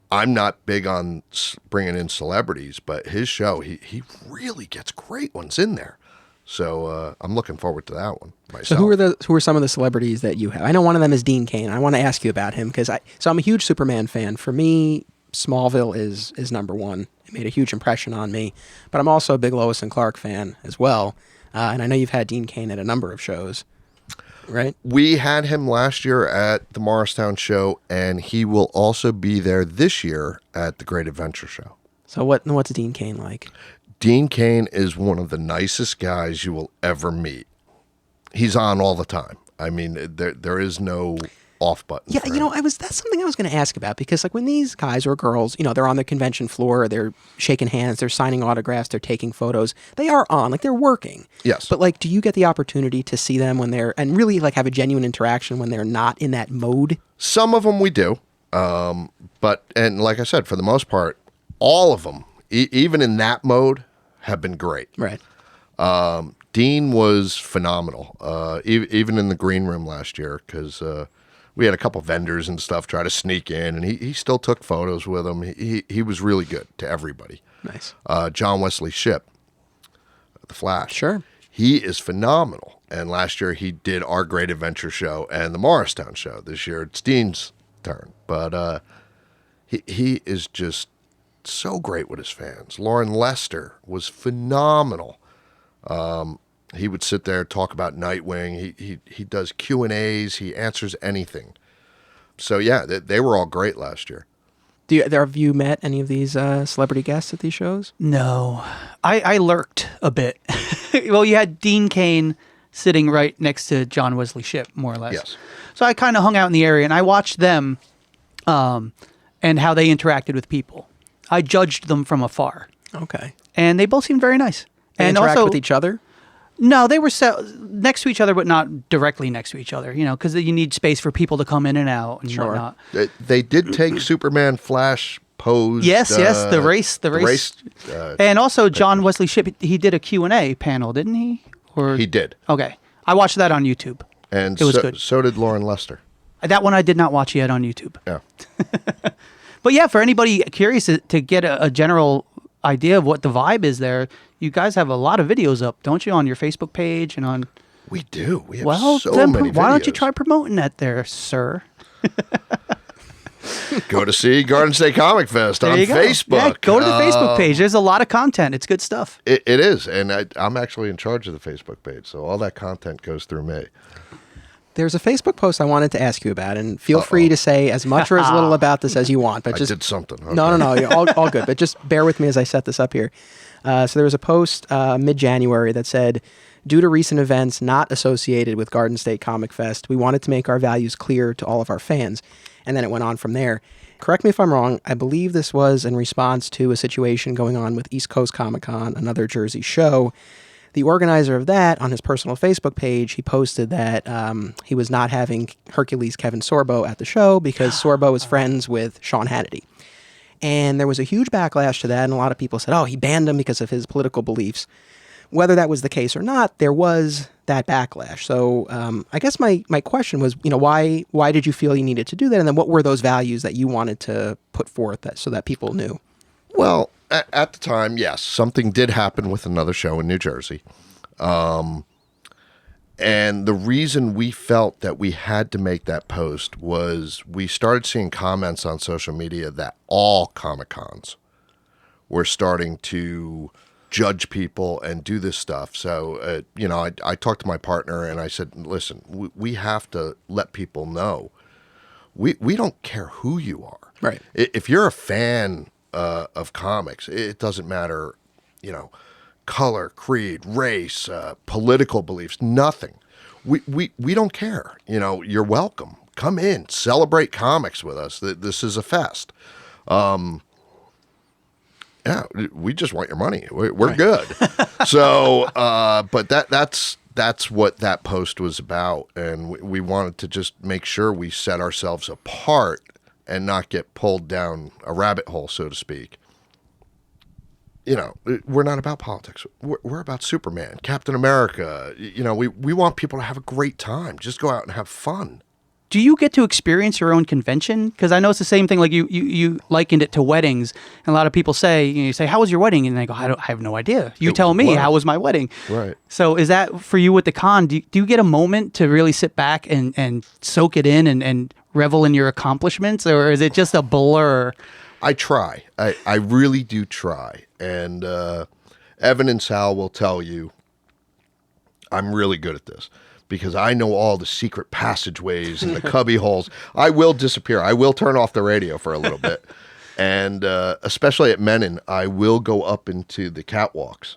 I'm not big on bringing in celebrities, but his show, he really gets great ones in there. So I'm looking forward to that one myself. So who are some of the celebrities that you have? I know one of them is Dean Cain. I want to ask you about him because I'm a huge Superman fan. For me, Smallville is number one. It made a huge impression on me. But I'm also a big Lois and Clark fan as well. And I know you've had Dean Cain at a number of shows, right? We had him last year at the Morristown show, and he will also be there this year at the Great Adventure show. So what's Dean Cain like? Dean Cain is one of the nicest guys you will ever meet. He's on all the time. I mean, there is no off button. Yeah, that's something I was going to ask about because like when these guys or girls, they're on the convention floor, they're shaking hands, they're signing autographs, they're taking photos, they are on, like they're working. Yes. But like, do you get the opportunity to see them when they're, and really like have a genuine interaction when they're not in that mode? Some of them we do. But like I said, for the most part, all of them, even in that mode, have been great. Right. Dean was phenomenal, even in the green room last year, because we had a couple vendors and stuff try to sneak in, and he still took photos with them. He was really good to everybody. Nice. John Wesley Shipp, the Flash. Sure. He is phenomenal. And last year he did our Great Adventure show and the Morristown show. This year it's Dean's turn. But he is just so great with his fans. Lauren Lester was phenomenal. He would sit there, talk about Nightwing. He does Q&As. He answers anything. So, yeah, they were all great last year. Have you met any of these celebrity guests at these shows? No. I lurked a bit. Well, you had Dean Cain sitting right next to John Wesley Shipp, more or less. Yes. So I kind of hung out in the area, and I watched them and how they interacted with people. I judged them from afar. Okay. And they both seemed very nice. They and interact also with each other? No, they were next to each other, but not directly next to each other, because you need space for people to come in and out and whatnot. They did take Superman Flash pose. Yes, the race. And also John Wesley Shipp, he did a Q&A panel, didn't he? Or He did. Okay. I watched that on YouTube. And it was good. So did Lauren Lester. That one I did not watch yet on YouTube. Yeah. But yeah, for anybody curious to get a general idea of what the vibe is there, you guys have a lot of videos up, don't you, on your Facebook page and on... We do. We have Well, so then many why don't you videos. try promoting that there, sir? Go to see Garden State Comic Fest on There you go. Facebook. Yeah, go to the Facebook page. There's a lot of content. It's good stuff. It is, and I'm actually in charge of the Facebook page, so all that content goes through me. There's a Facebook post I wanted to ask you about, and feel free to say as much or as little about this as you want. But I just did something. Okay. No, you're all good. But just bear with me as I set this up here. So there was a post mid-January that said, due to recent events not associated with Garden State Comic Fest, we wanted to make our values clear to all of our fans. And then it went on from there. Correct me if I'm wrong. I believe this was in response to a situation going on with East Coast Comic Con, another Jersey show. The organizer of that, on his personal Facebook page, he posted that he was not having Hercules Kevin Sorbo at the show because Sorbo is friends with Shawn Hannity. And there was a huge backlash to that, and a lot of people said, oh, he banned him because of his political beliefs. Whether that was the case or not, there was that backlash. So I guess my question was, why did you feel you needed to do that? And then what were those values that you wanted to put forth so that people knew? Well, at the time, yes, something did happen with another show in New Jersey. And the reason we felt that we had to make that post was we started seeing comments on social media that all Comic-Cons were starting to judge people and do this stuff. So, I talked to my partner and I said, listen, we have to let people know. We don't care who you are. Right. If you're a fan of comics, it doesn't matter, color, creed, race, political beliefs, nothing. We don't care. You're welcome. Come in, celebrate comics with us. This is a fest. Yeah, we just want your money. We're right. Good. So, but that's what that post was about, and we wanted to just make sure we set ourselves apart and not get pulled down a rabbit hole, so to speak. We're not about politics. We're about Superman, Captain America. We want people to have a great time. Just go out and have fun. Do you get to experience your own convention? Because I know it's the same thing. Like you likened it to weddings, and a lot of people say, you say, "How was your wedding?" And they go, "I have no idea." You tell me, how was my wedding? Right. So is that for you with the con? Do you get a moment to really sit back and soak it in and revel in your accomplishments, or is it just a blur? I try. I really do try. And Evan and Sal will tell you I'm really good at this because I know all the secret passageways and the cubby holes. I will disappear. I will turn off the radio for a little bit. And especially at Menin, I will go up into the catwalks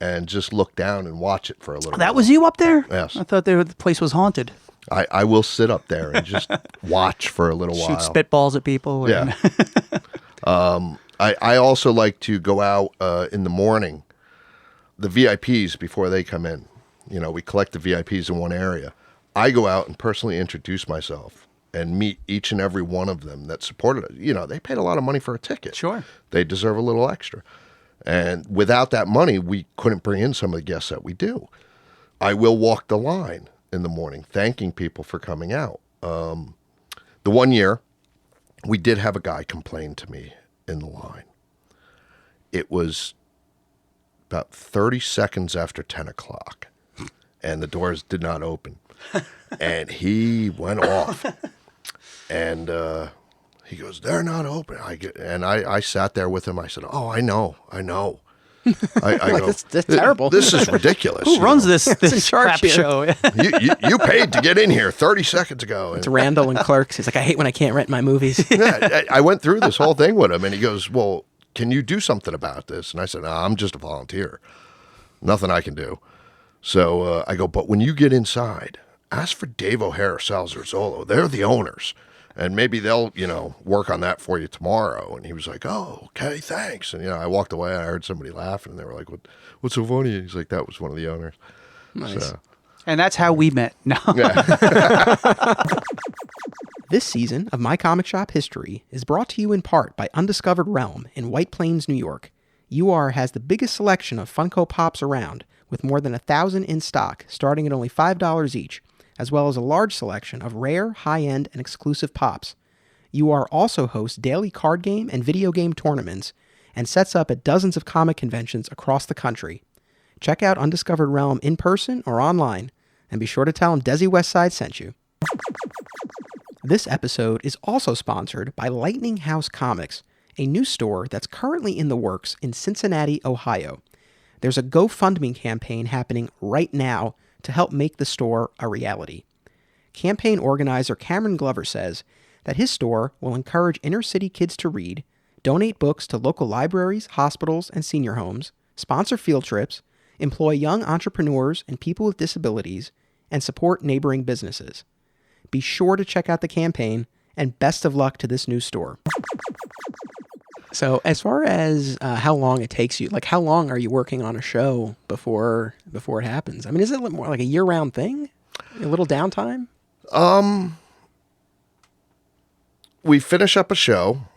and just look down and watch it for a little bit. That was you up there? Yes. I thought the place was haunted. I will sit up there and just watch for a little while. Shoot spitballs at people. Yeah. I also like to go out in the morning, the VIPs before they come in. We collect the VIPs in one area. I go out and personally introduce myself and meet each and every one of them that supported it. They paid a lot of money for a ticket. Sure. They deserve a little extra. And without that money, we couldn't bring in some of the guests that we do. I will walk the line in the morning, thanking people for coming out. The one year, we did have a guy complain to me in the line. It was about 30 seconds after 10 o'clock, and the doors did not open. And he went off. And he goes, "They're not open." I sat there with him. I said, "Oh, I know. I go, that's terrible. This is ridiculous. Who runs this crap here? show?" You paid to get in here 30 seconds ago. It's Randall and Clerks. He's like, I hate when I can't rent my movies. Yeah, I went through this whole thing with him, and he goes, "Well, can you do something about this?" And I said, "No, I'm just a volunteer. Nothing I can do." So I go, "But when you get inside, ask for Dave O'Hare or Sal Zerzolo. They're the owners. And maybe they'll, work on that for you tomorrow." And he was like, "Oh, okay, thanks." And, I walked away. I heard somebody laughing, and they were like, "What's so funny?" He's like, "That was one of the owners." Nice. So, And that's how we met. No. yeah. This season of My Comic Shop History is brought to you in part by Undiscovered Realm in White Plains, New York. UR has the biggest selection of Funko Pops around, with more than 1,000 in stock, starting at only $5 each, as well as a large selection of rare, high-end, and exclusive pops. UR also hosts daily card game and video game tournaments, and sets up at dozens of comic conventions across the country. Check out Undiscovered Realm in person or online. And be sure to tell him Desi Westside sent you. This episode is also sponsored by Lightning House Comics, a new store that's currently in the works in Cincinnati, Ohio. There's a GoFundMe campaign happening right now to help make the store a reality. Campaign organizer Cameron Glover says that his store will encourage inner-city kids to read, donate books to local libraries, hospitals, and senior homes, sponsor field trips, employ young entrepreneurs and people with disabilities, and support neighboring businesses. Be sure to check out the campaign, and best of luck to this new store. So as far as how long it takes you, like how long are you working on a show before it happens? I mean, is it more like a year-round thing? A little downtime? We finish up a show,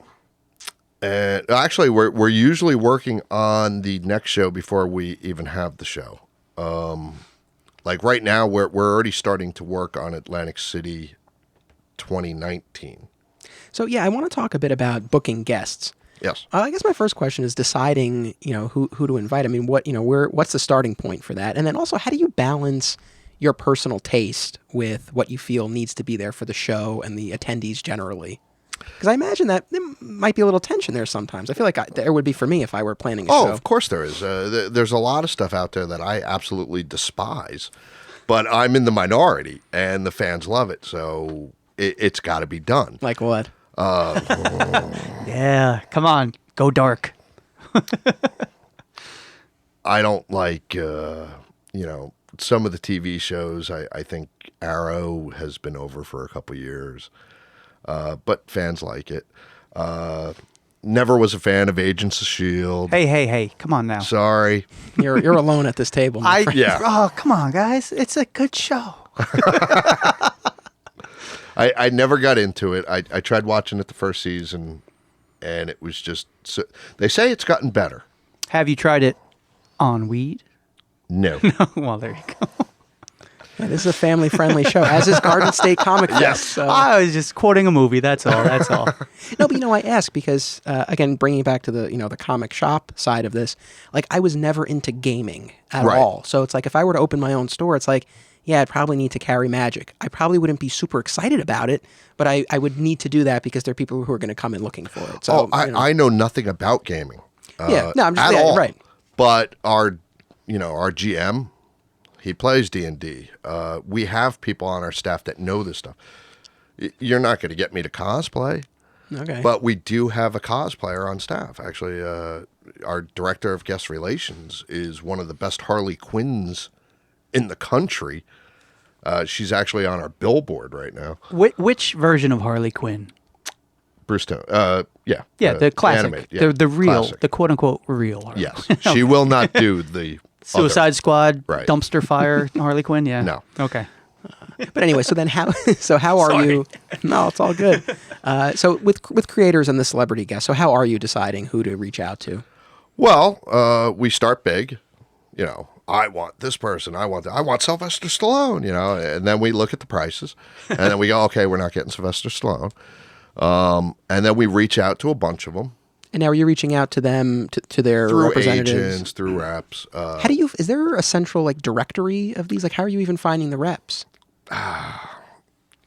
and actually we're usually working on the next show before we even have the show. Like right now, we're already starting to work on Atlantic City 2019. So yeah, I want to talk a bit about booking guests. Yes. I guess my first question is deciding, who to invite. I mean, what's the starting point for that? And then also, how do you balance your personal taste with what you feel needs to be there for the show and the attendees generally? Because I imagine that there might be a little tension there sometimes. I feel like there would be for me if I were planning a show. Oh, of course there is. There's a lot of stuff out there that I absolutely despise, but I'm in the minority, and the fans love it, so it's got to be done. Like what? Yeah, come on, go dark. I don't like, some of the TV shows. I think Arrow has been over for a couple years. But fans like it. Never was a fan of Agents of S.H.I.E.L.D. Hey, come on now. Sorry. You're alone at this table, my friend. Yeah. Oh, come on, guys. It's a good show. I never got into it. I tried watching it the first season, and it was just... they say it's gotten better. Have you tried it on weed? No. Well, there you go. Yeah, this is a family-friendly show, as is Garden State Comic Fest. Yes. So. I was just quoting a movie. That's all. No, but I ask because, again, bringing it back to the comic shop side of this, like I was never into gaming at Right. all. So it's like if I were to open my own store, it's like, yeah, I'd probably need to carry Magic. I probably wouldn't be super excited about it, but I would need to do that because there are people who are going to come in looking for it. So I know nothing about gaming. Yeah, no, I'm just at saying, all. right. But our GM, he plays D&D. We have people on our staff that know this stuff. You're not going to get me to cosplay. Okay. But we do have a cosplayer on staff. Actually, our director of guest relations is one of the best Harley Quinns in the country. She's actually on our billboard right now. Which version of Harley Quinn? Bruce Town. Yeah. Yeah, the classic. Animated, yeah, the real, classic. the quote-unquote real Harley Yes. Quinn. She will not do the Suicide other. Squad, Right. dumpster fire Harley Quinn, yeah. No. Okay. But anyway, so then how are you? No, it's all good. So with creators and the celebrity guests, so how are you deciding who to reach out to? Well, we start big. I want this person. I want Sylvester Stallone. And then we look at the prices, and then we go, okay, we're not getting Sylvester Stallone. And then we reach out to a bunch of them. And now are you reaching out to them to their Through representatives? agents, through reps. How do you? Is there a central directory of these? Like, how are you even finding the reps?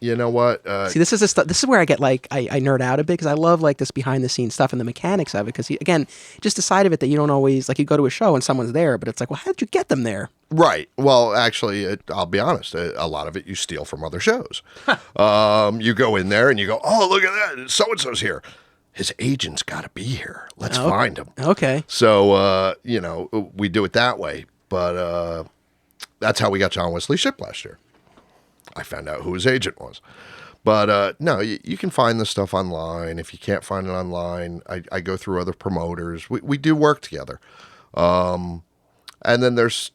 You know what? See, this is where I get I nerd out a bit because I love this behind the scenes stuff and the mechanics of it. Because again, just the side of it that you don't always you go to a show and someone's there, but it's like, well, how did you get them there? Right. Well, actually, I'll be honest. A lot of it you steal from other shows. You go in there and you go, oh, look at that. So-and-so's here. His agent's got to be here. Let's find him. Okay. So, we do it that way. But that's how we got John Wesley Shipp last year. I found out who his agent was. But no, you can find this stuff online. If you can't find it online, I go through other promoters. We do work together. And then there's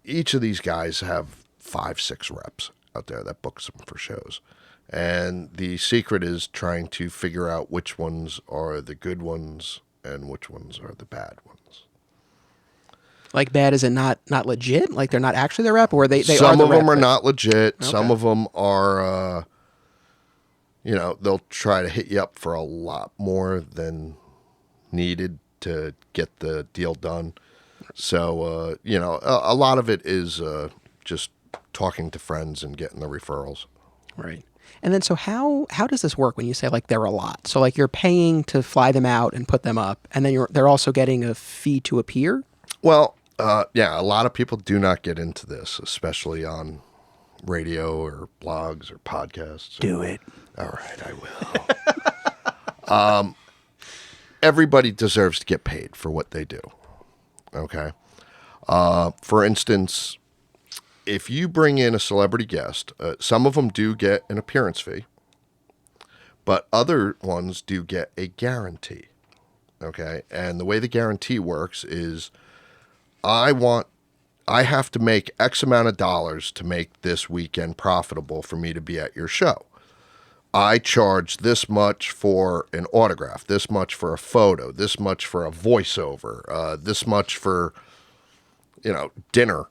each of these guys have 5-6 reps out there that books them for shows. And the secret is trying to figure out which ones are the good ones and which ones are the bad ones. Like bad as in not legit? Like they're not actually the rep, or they Some are the of rep, them are but- not legit. Okay. Some of them are, they'll try to hit you up for a lot more than needed to get the deal done. So, a lot of it is just talking to friends and getting the referrals. Right. And then, so how does this work when you say like they're a lot? So like you're paying to fly them out and put them up, and then they're also getting a fee to appear? Well, yeah, a lot of people do not get into this, especially on radio or blogs or podcasts. Do it. All right, I will. Everybody deserves to get paid for what they do. Okay. For instance, if you bring in a celebrity guest, some of them do get an appearance fee, but other ones do get a guarantee. Okay. And the way the guarantee works is I have to make X amount of dollars to make this weekend profitable for me to be at your show. I charge this much for an autograph, this much for a photo, this much for a voiceover, this much for, dinner,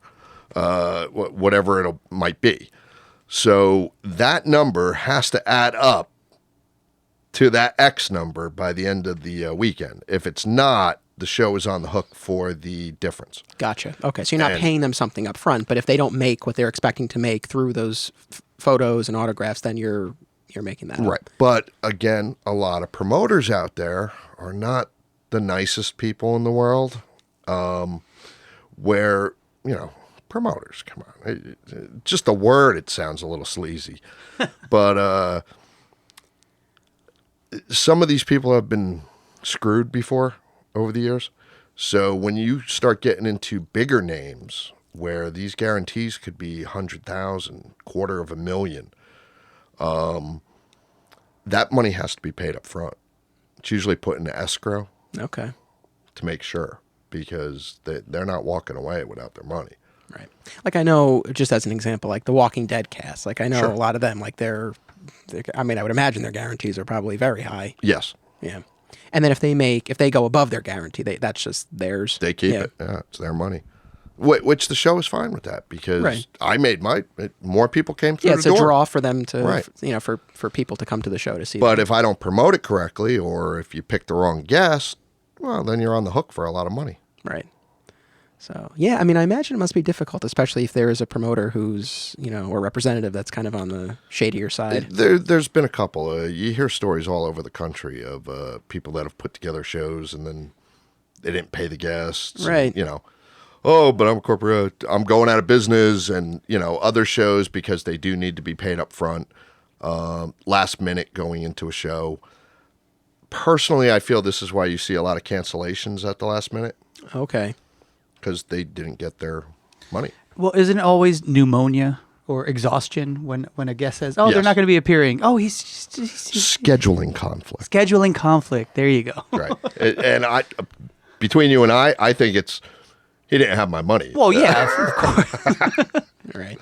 whatever it might be. So that number has to add up to that X number by the end of the weekend. If it's not, the show is on the hook for the difference. Gotcha. Okay, so you're not paying them something up front, but if they don't make what they're expecting to make through those photos and autographs, then you're making that right. up. But again, a lot of promoters out there are not the nicest people in the world. Where, promoters, come on. Just the word, it sounds a little sleazy. But some of these people have been screwed before over the years. So when you start getting into bigger names where these guarantees could be 100,000, $250,000, that money has to be paid up front. It's usually put in escrow. Okay. To make sure, because they're not walking away without their money. Right. Like I know, just as an example, like the Walking Dead cast, like I know a lot of them, like I would imagine their guarantees are probably very high. Yes. Yeah. And then if they go above their guarantee, that's just theirs. They keep it. Yeah, it's their money. Which the show is fine with that because I made more people came through the door. Yeah, it's a draw for them to, for people to come to the show to see. But if I don't promote it correctly, or if you pick the wrong guest, well, then you're on the hook for a lot of money. Right. So, yeah, I mean, I imagine it must be difficult, especially if there is a promoter who's, or representative that's kind of on the shadier side. There's been a couple. You hear stories all over the country of people that have put together shows and then they didn't pay the guests. Right. And, but I'm corporate. I'm going out of business, and other shows because they do need to be paid up front, last minute going into a show. Personally, I feel this is why you see a lot of cancellations at the last minute. Okay. Because they didn't get their money. Well, isn't it always pneumonia or exhaustion when a guest says, "Oh, Yes. they're not going to be appearing"? Oh, he's Scheduling conflict. Scheduling conflict. There you go. Right. And between you and I think he didn't have my money. Well, yeah, of course. Right.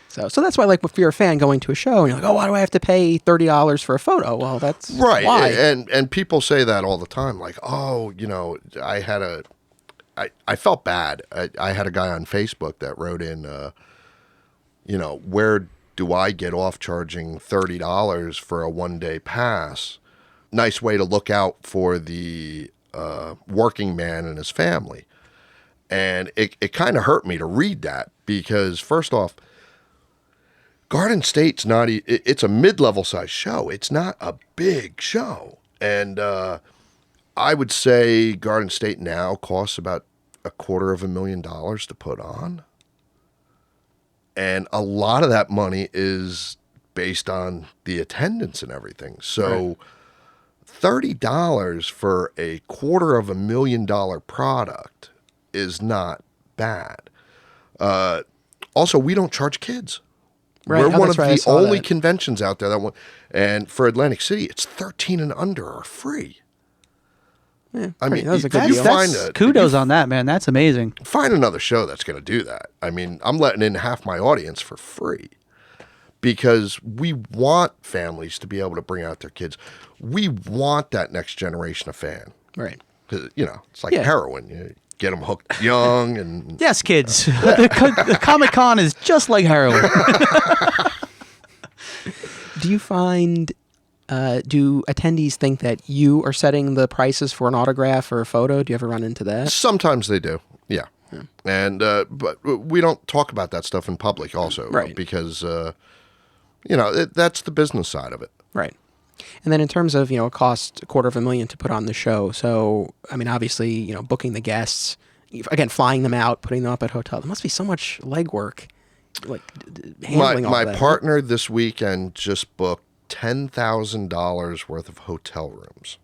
So that's why, like, if you're a fan going to a show and you're like, "Oh, why do I have to pay $30 for a photo?" Well, that's right. Why. And people say that all the time, like, "Oh, I felt bad. I had a guy on Facebook that wrote in, where do I get off charging $30 for a one-day pass? Nice way to look out for the working man and his family." And it kind of hurt me to read that because, first off, Garden State's it's a mid-level size show. It's not a big show. And I would say Garden State now costs about $250,000 to put on. And a lot of that money is based on the attendance and everything. So $30 for a $250,000 product is not bad. Also, we don't charge kids. Right. We're one of right, the only conventions out there and for Atlantic City, it's 13 and under are free. Yeah, I mean, that was a good you deal. find Kudos on that, man. That's amazing. Find another show that's going to do that. I mean, I'm letting in half my audience for free because we want families to be able to bring out their kids. We want that next generation of fan. Right. Because, it's like heroin. You get them hooked young and... Yes, kids. The Comic-Con is just like heroin. Do you find... do attendees think that you are setting the prices for an autograph or a photo? Do you ever run into that? Sometimes they do, yeah. And but we don't talk about that stuff in public also, Right. because that's the business side of it. Right. And then in terms of, it costs $250,000 to put on the show. So, I mean, obviously, booking the guests, again, flying them out, putting them up at hotel. There must be so much legwork, like handling all My that. partner this weekend just booked $10,000 worth of hotel rooms.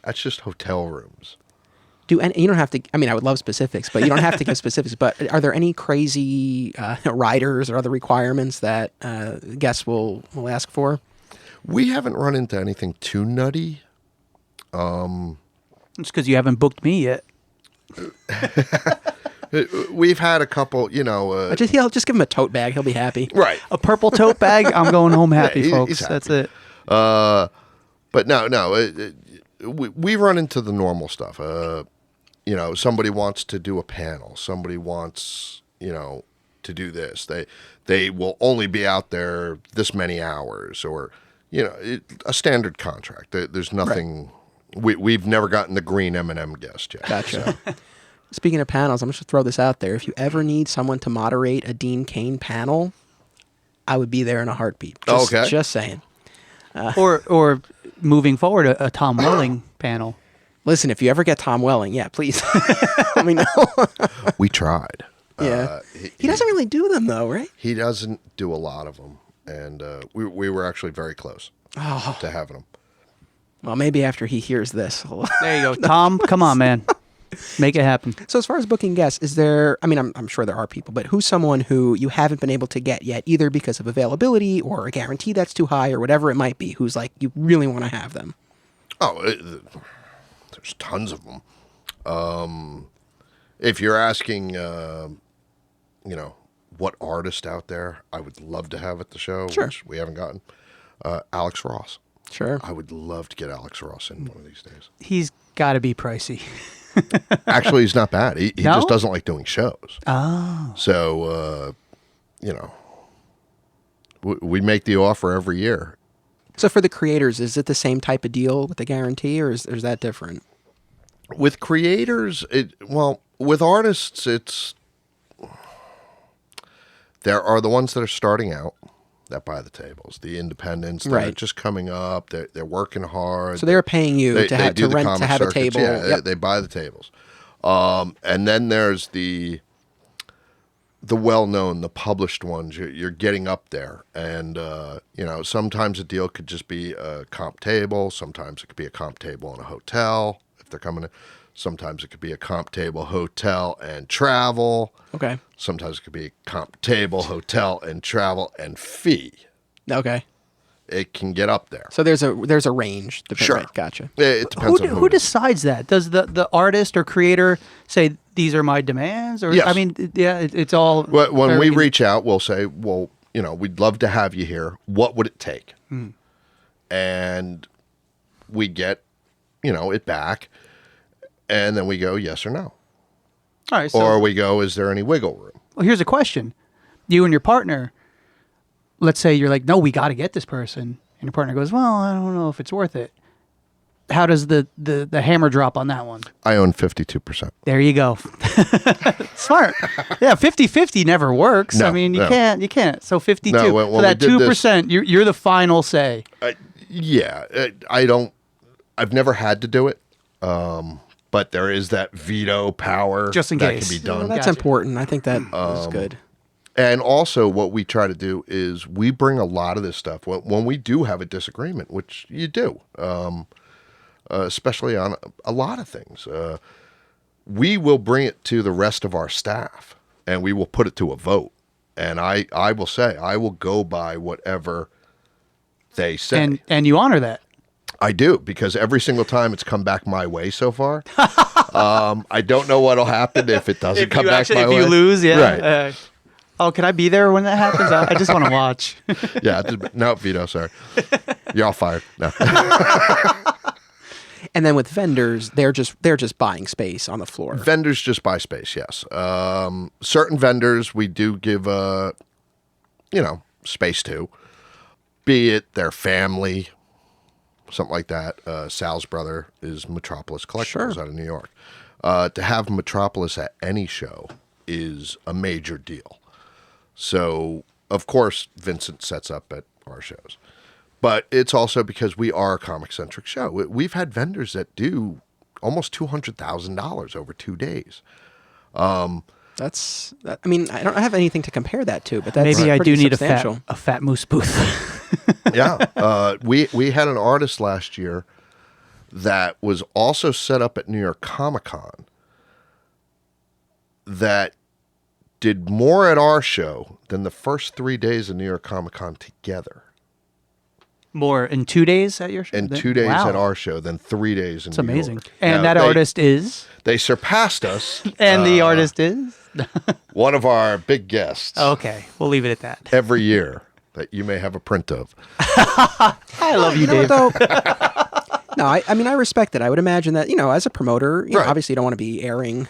That's just hotel rooms. You don't have to, I mean, I would love specifics, but you don't have to give specifics. But are there any crazy riders or other requirements that guests will ask for? We haven't run into anything too nutty. It's because you haven't booked me yet. We've had a couple, Just give him a tote bag. He'll be happy. right. A purple tote bag. I'm going home happy, Yeah, folks. he's happy. That's it. But no. We run into the normal stuff. Somebody wants to do a panel. Somebody wants, to do this. They will only be out there this many hours, or a standard contract. There's nothing. Right. We've never gotten the green M&M guest yet. Gotcha. Speaking of panels, I'm just going to throw this out there. If you ever need someone to moderate a Dean Cain panel, I would be there in a heartbeat. Okay. Just saying. Or moving forward, a Tom Welling panel. Listen, if you ever get Tom Welling, yeah, please let me know. We tried. Yeah. He doesn't really do them, though, right? He doesn't do a lot of them, and we were actually very close to having him. Well, maybe after he hears this. There you go. Tom, come on, man. Make it happen. So as far as booking guests, is there, I mean, I'm sure there are people, but who's someone who you haven't been able to get yet, either because of availability or a guarantee that's too high or whatever it might be, who's like, you really want to have them? Oh, there's tons of them. If you're asking, what artist out there I would love to have at the show, Sure. which we haven't gotten, Alex Ross. Sure. I would love to get Alex Ross in one of these days. He's got to be pricey. Actually, he's not bad. He No? just doesn't like doing shows. Oh. So, we make the offer every year. So for the creators, is it the same type of deal with the guarantee, or is that different? With creators, with artists, there are the ones that are starting out that buy the tables, the independents that are Right. just coming up. They're working hard. So they're paying you They to rent, do the to comic have a circuits. table. Yeah, Yep. they buy the tables. And then there's the well-known, the published ones. You're getting up there, and sometimes a deal could just be a comp table. Sometimes it could be a comp table in a hotel if they're coming in. Sometimes it could be a comp table, hotel, and travel. Okay. Sometimes it could be a comp table, hotel, and travel, and fee. Okay. It can get up there. So there's a range. Sure. Right, gotcha. It depends on Who decides that? Does the artist or creator say, these are my demands? Or Yes. I mean, yeah, it's all... When we very- reach out, we'll say, well, we'd love to have you here. What would it take? And we get, it back. And then we go, yes or no. All right, so Or we go, is there any wiggle room? well, here's a question. You and your partner, let's say you're like, no, we got to get this person. And your partner goes, well, I don't know if it's worth it. How does the hammer drop on that one? I own 52%. There you go. Smart. Yeah, 50-50 never works. No, I mean, you no. can't. So 52. No, when so we that did this- 2%, you're the final say. I've never had to do it. But there is that veto power Just in that case. can be Well, done. that's Gotcha. important. I think that is good. And also what we try to do is we bring a lot of this stuff when we do have a disagreement, which you do, especially on a lot of things. We will bring it to the rest of our staff and we will put it to a vote. And I will say, I will go by whatever they say. And you honor that. I do, because every single time it's come back my way so far. I don't know what'll happen if it doesn't come back my way. If you lose, yeah. Right. Oh, can I be there when that happens? I just want to watch. Yeah. No, veto, sorry. You're all fired. No. And then with vendors, they're just buying space on the floor. Vendors just buy space, yes. Certain vendors we do give, space to, be it their family, something like that. Sal's brother is Metropolis Collectibles Sure. out of New York. to have Metropolis at any show is a major deal. So, of course, Vincent sets up at our shows. But it's also because we are a comic-centric show. We've had vendors that do almost $200,000 over 2 days. I mean, I don't have anything to compare that to, but that's Maybe I do pretty need substantial. a fat moose booth. Yeah. We had an artist last year that was also set up at New York Comic Con that did more at our show than the first 3 days of New York Comic Con together. More in 2 days at your show? In 2 days Wow. at our show than 3 days in It's New amazing. York. And Now, that artist is? They surpassed us. And the artist is? One of our big guests Okay, we'll leave it at that. every year that you may have a print of. I love you, Dave. Though, no, I mean, I respect it. I would imagine that, as a promoter, you know, Right. obviously you don't want to be airing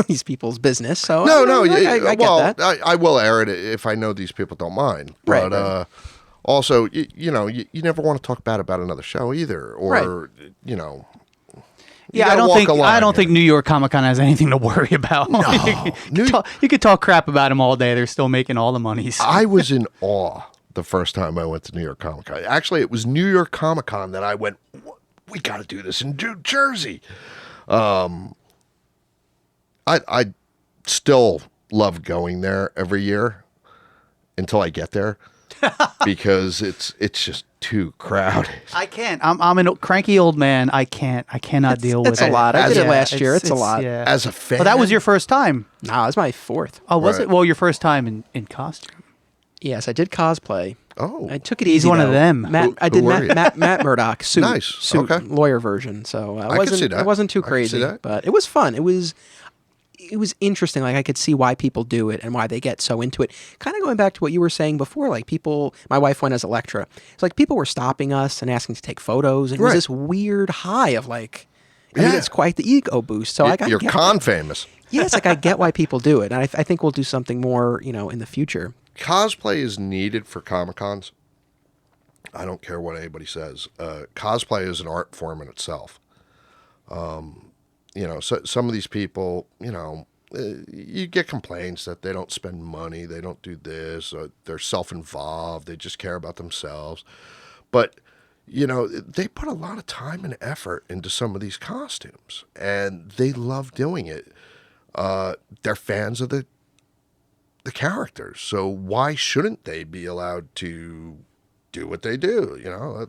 these people's business. So No, I get well, that. I will air it if I know these people don't mind. Right, But right. also, you never want to talk bad about another show either, or you know. you Yeah, I gotta don't walk think a line I don't here. think New York Comic Con has anything to worry about. You could talk crap about them all day. They're still making all the monies. I was in awe the first time I went to New York Comic Con. Actually, it was New York Comic Con that I went, we got to do this in New Jersey. I still love going there every year until I get there because it's just too crowded. I can't. I'm a cranky old man. I cannot deal with It's it. a lot. I did it last year. It's a lot. Yeah. As a fan, Well, that was your first time. No, it's my fourth. Oh, was Right. it? Well, your first time in costume. Yes, I did cosplay. Oh, I took it He's easy. one of though. them. Matt, I did who were you? Matt Murdock suit. Nice. Suit, Okay. lawyer version. So I could see that. It wasn't too I could see crazy, that. but it was fun. It was interesting. Like I could see why people do it and why they get so into it. Kind of going back to what you were saying before, like people. My wife went as Electra. It's like people were stopping us and asking to take photos, and it was Right. this weird high of like. I mean, Yeah. it's quite the ego boost. So I you're get con famous. Yeah, it's like I get why people do it, and I think we'll do something more, in the future. Cosplay is needed for Comic Cons. I don't care what anybody says. Cosplay is an art form in itself. So some of these people, you get complaints that they don't spend money, they don't do this, or they're self-involved, they just care about themselves. But, they put a lot of time and effort into some of these costumes, and they love doing it. They're fans of the characters, so why shouldn't they be allowed to do what they do?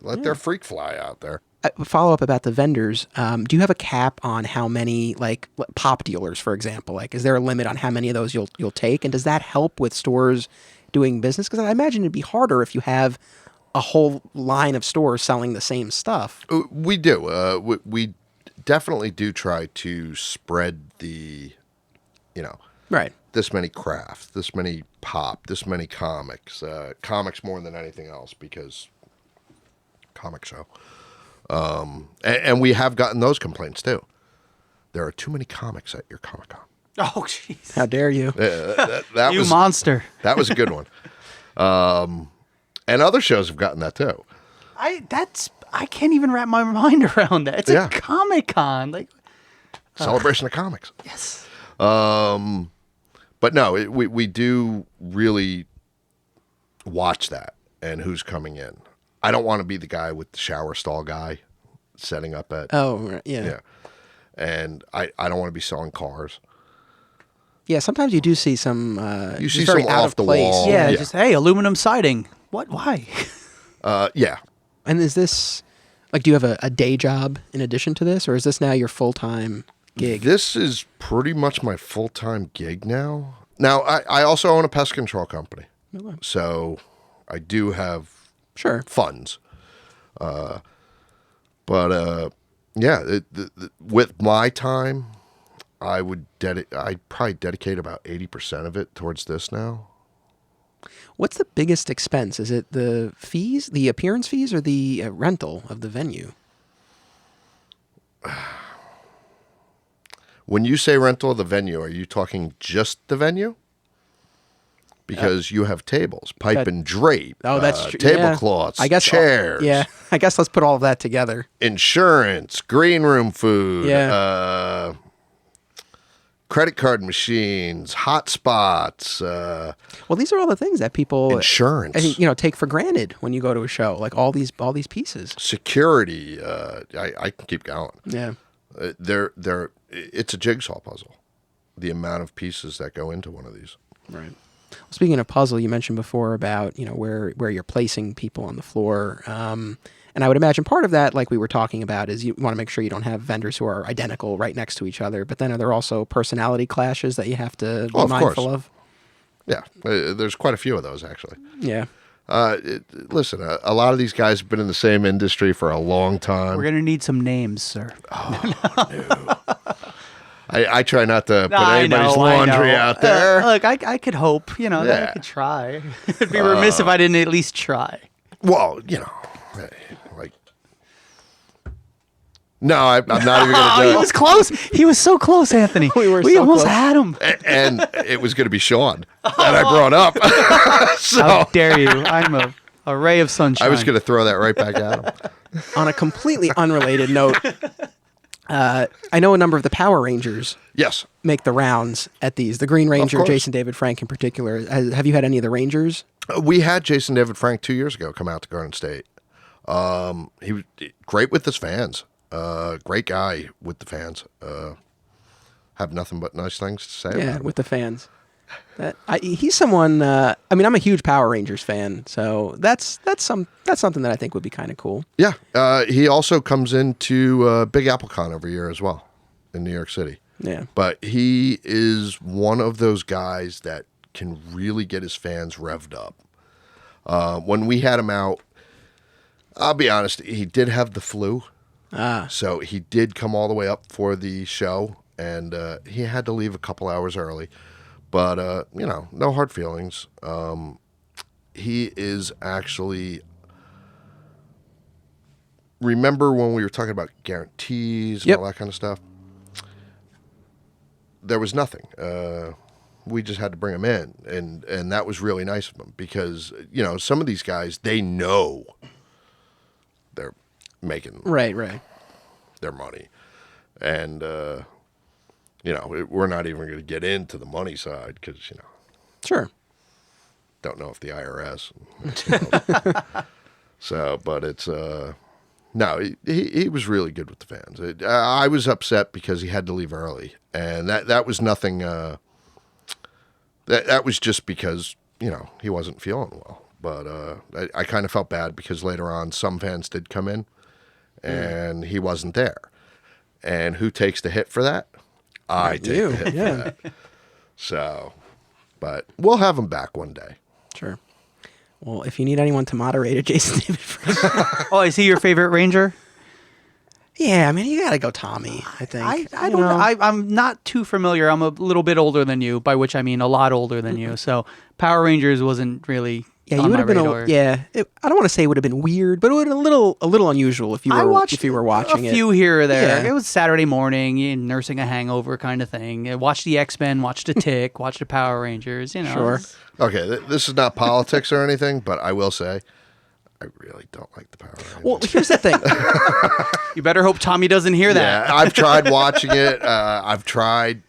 Let their freak fly out there. Follow up about the vendors. Do you have a cap on how many, like pop dealers, for example? Like, is there a limit on how many of those you'll take? And does that help with stores doing business? Because I imagine it'd be harder if you have a whole line of stores selling the same stuff. We do. We definitely do try to spread the, Right. this many crafts, this many pop, this many comics. Comics more than anything else because comic show. And we have gotten those complaints too. There are too many comics at your Comic Con. Oh, jeez. How dare you? That You was monster. that was a good one. And other shows have gotten that too. I can't even wrap my mind around that. It's Yeah. a Comic Con. Like, Celebration of comics. yes. But no, we do really watch that and who's coming in. I don't want to be the guy with the shower stall guy setting up at Oh, right, yeah. yeah. And I don't want to be selling cars. Yeah, sometimes you do see some. You just see very some out off of the place. wall. Yeah, Yeah. just, hey, aluminum siding. What? Why? Yeah. And is this like? Do you have a day job in addition to this, or is this now your full time gig? This is pretty much my full-time gig now. Now, I also own a pest control company. So I do have Sure. funds. But with my time, I'd probably dedicate about 80% of it towards this now. What's the biggest expense? Is it the fees, the appearance fees, or the rental of the venue? When you say rental of the venue, are you talking just the venue? Because you have tables, pipe and drape, Oh, that's true. tablecloths, I guess chairs, Yeah, I guess let's put all of that together. insurance, green room food, Yeah. credit card machines, hotspots, Well, these are all the things that people insurance, I think, take for granted when you go to a show, like all these pieces. security. I can keep going. Yeah. It's a jigsaw puzzle. The amount of pieces that go into one of these. Right. Speaking of puzzle, you mentioned before about where you're placing people on the floor, and I would imagine part of that, like we were talking about, is you want to make sure you don't have vendors who are identical right next to each other. But then are there also personality clashes that you have to be mindful of? Yeah, there's quite a few of those actually. Yeah. Listen, a lot of these guys have been in the same industry for a long time. We're gonna need some names, sir. No. I try not to put anybody's laundry out there. Look, I could hope, that I could try. It'd be remiss if I didn't at least try. Well, like, no, I'm not even going to do He it. was close. He was so close, Anthony. We were We so almost close. had him. And it was going to be Shawn that I brought up. How So dare you? I'm a ray of sunshine. I was going to throw that right back at him. On a completely unrelated note, I know a number of the Power Rangers Yes. make the rounds at these. The Green Ranger, course. Jason David Frank in particular. Have you had any of the Rangers? We had Jason David Frank 2 years ago come out to Garden State. He was great with his fans. Great guy with the fans. Have nothing but nice things to say Yeah, about him. with the fans. He's someone. I'm a huge Power Rangers fan, so that's something that I think would be kind of cool. Yeah. He also comes into Big Apple Con every year as well in New York City. Yeah. But he is one of those guys that can really get his fans revved up. When we had him out, I'll be honest, he did have the flu. So he did come all the way up for the show, and he had to leave a couple hours early. But, no hard feelings. He is actually... Remember when we were talking about guarantees and all that kind of stuff? There was nothing. We just had to bring him in, and that was really nice of him because, some of these guys, they know they're making Right. their money. And, we're not even going to get into the money side because, Sure. don't know if the IRS. So, but it's, no, he was really good with the fans. I was upset because he had to leave early. And that was nothing, that was just because, he wasn't feeling well. But I kind of felt bad because later on some fans did come in and he wasn't there. And who takes the hit for that? I take the hit for that. So, but we'll have him back one day. Sure. Well, if you need anyone to moderate it, Jason David Frank. Oh, is he your favorite Ranger? Yeah, you got to go Tommy, I think. I don't know. I'm not too familiar. I'm a little bit older than you, by which I mean a lot older than you. So Power Rangers wasn't really Yeah, you on would my have been. radar. I don't want to say it would have been weird, but it would have been a little unusual if you were watching a it. few here or there. Yeah. It was Saturday morning, nursing a hangover kind of thing. Watch the X-Men, watch the Tick, watch the Power Rangers. Sure. Okay, this is not politics or anything, but I will say, I really don't like the Power Rangers. Well, here's the thing. You better hope Tommy doesn't hear that. Yeah, I've tried watching it. I've tried,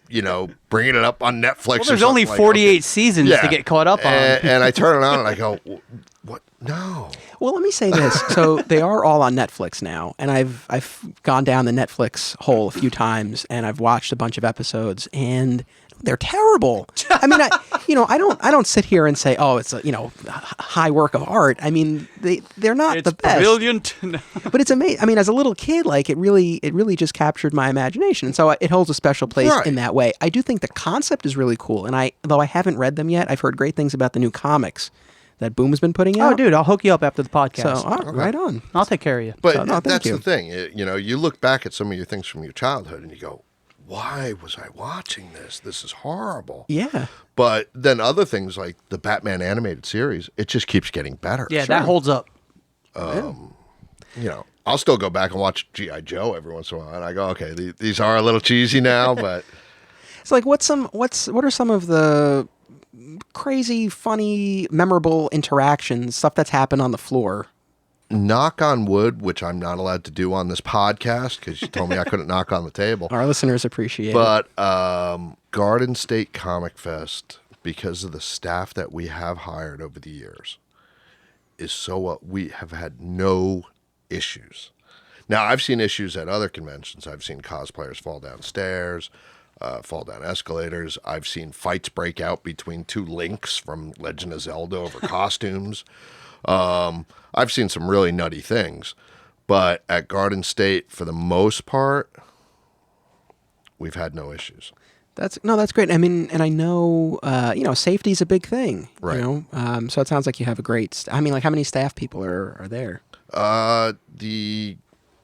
bringing it up on Netflix. Well, there's only 48 seasons to get caught up on. And I turn it on and I go, what? No. Well, let me say this. So they are all on Netflix now, and I've gone down the Netflix hole a few times, and I've watched a bunch of episodes, and they're terrible. I don't sit here and say, oh, it's a high work of art. They're not the best. Brilliant. But it's amazing. As a little kid, it really just captured my imagination, and so it holds a special place in that way. I do think the concept is really cool, and though I haven't read them yet, I've heard great things about the new comics that Boom's been putting out. Oh, dude, I'll hook you up after the podcast. So, right on. I'll take care of you. But thank that's you. the thing. You look back at some of your things from your childhood and you go, why was I watching this? This is horrible. Yeah. But then other things like the Batman animated series, it just keeps getting better. Yeah, that holds up. I'll still go back and watch G.I. Joe every once in a while, and I go, okay, these are a little cheesy now, but It's like what are some of the crazy, funny, memorable interactions, stuff that's happened on the floor knock on wood, which I'm not allowed to do on this podcast because you told me I couldn't knock on the table. Our listeners appreciate it. But Garden State Comic Fest, because of the staff that we have hired over the years, is so we have had no issues. Now, I've seen issues at other conventions. I've seen cosplayers fall down stairs, fall down escalators. I've seen fights break out between two Links from Legend of Zelda over costumes. I've seen some really nutty things. But at Garden State, for the most part, we've had no issues. That's great. I mean, and I know, safety is a big thing. Right. So it sounds like you have a great. How many staff people are there? The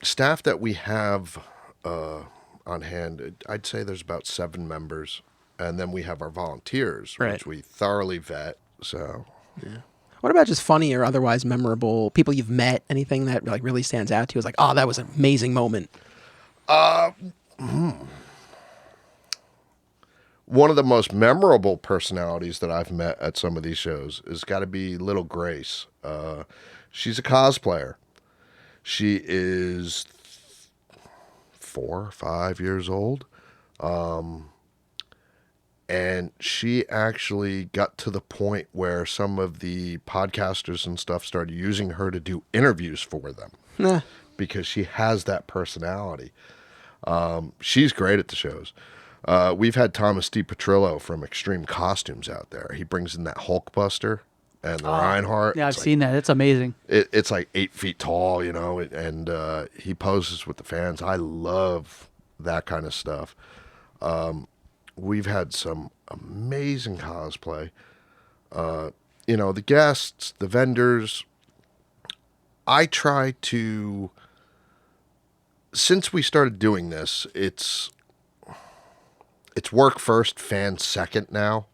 staff that we have on hand, I'd say there's about 7 members, and then we have our volunteers, Right. which we thoroughly vet. So, Yeah. What about just funny or otherwise memorable people you've met? Anything that like really stands out to you? Is like, oh, that was an amazing moment. One of the most memorable personalities that I've met at some of these shows has got to be Little Grace. She's a cosplayer. She is 4 or 5 years old. And she actually got to the point where some of the podcasters and stuff started using her to do interviews for them. Nah. Because she has that personality. She's great at the shows. We've had Thomas DiPetrillo from Extreme Costumes out there. He brings in that Hulkbuster and the Reinhardt. Yeah, I've It's seen that. It's amazing. It's like 8 feet tall, and he poses with the fans. I love that kind of stuff. We've had some amazing cosplay. The guests, the vendors. I try to, since we started doing this, it's work first, fans second now.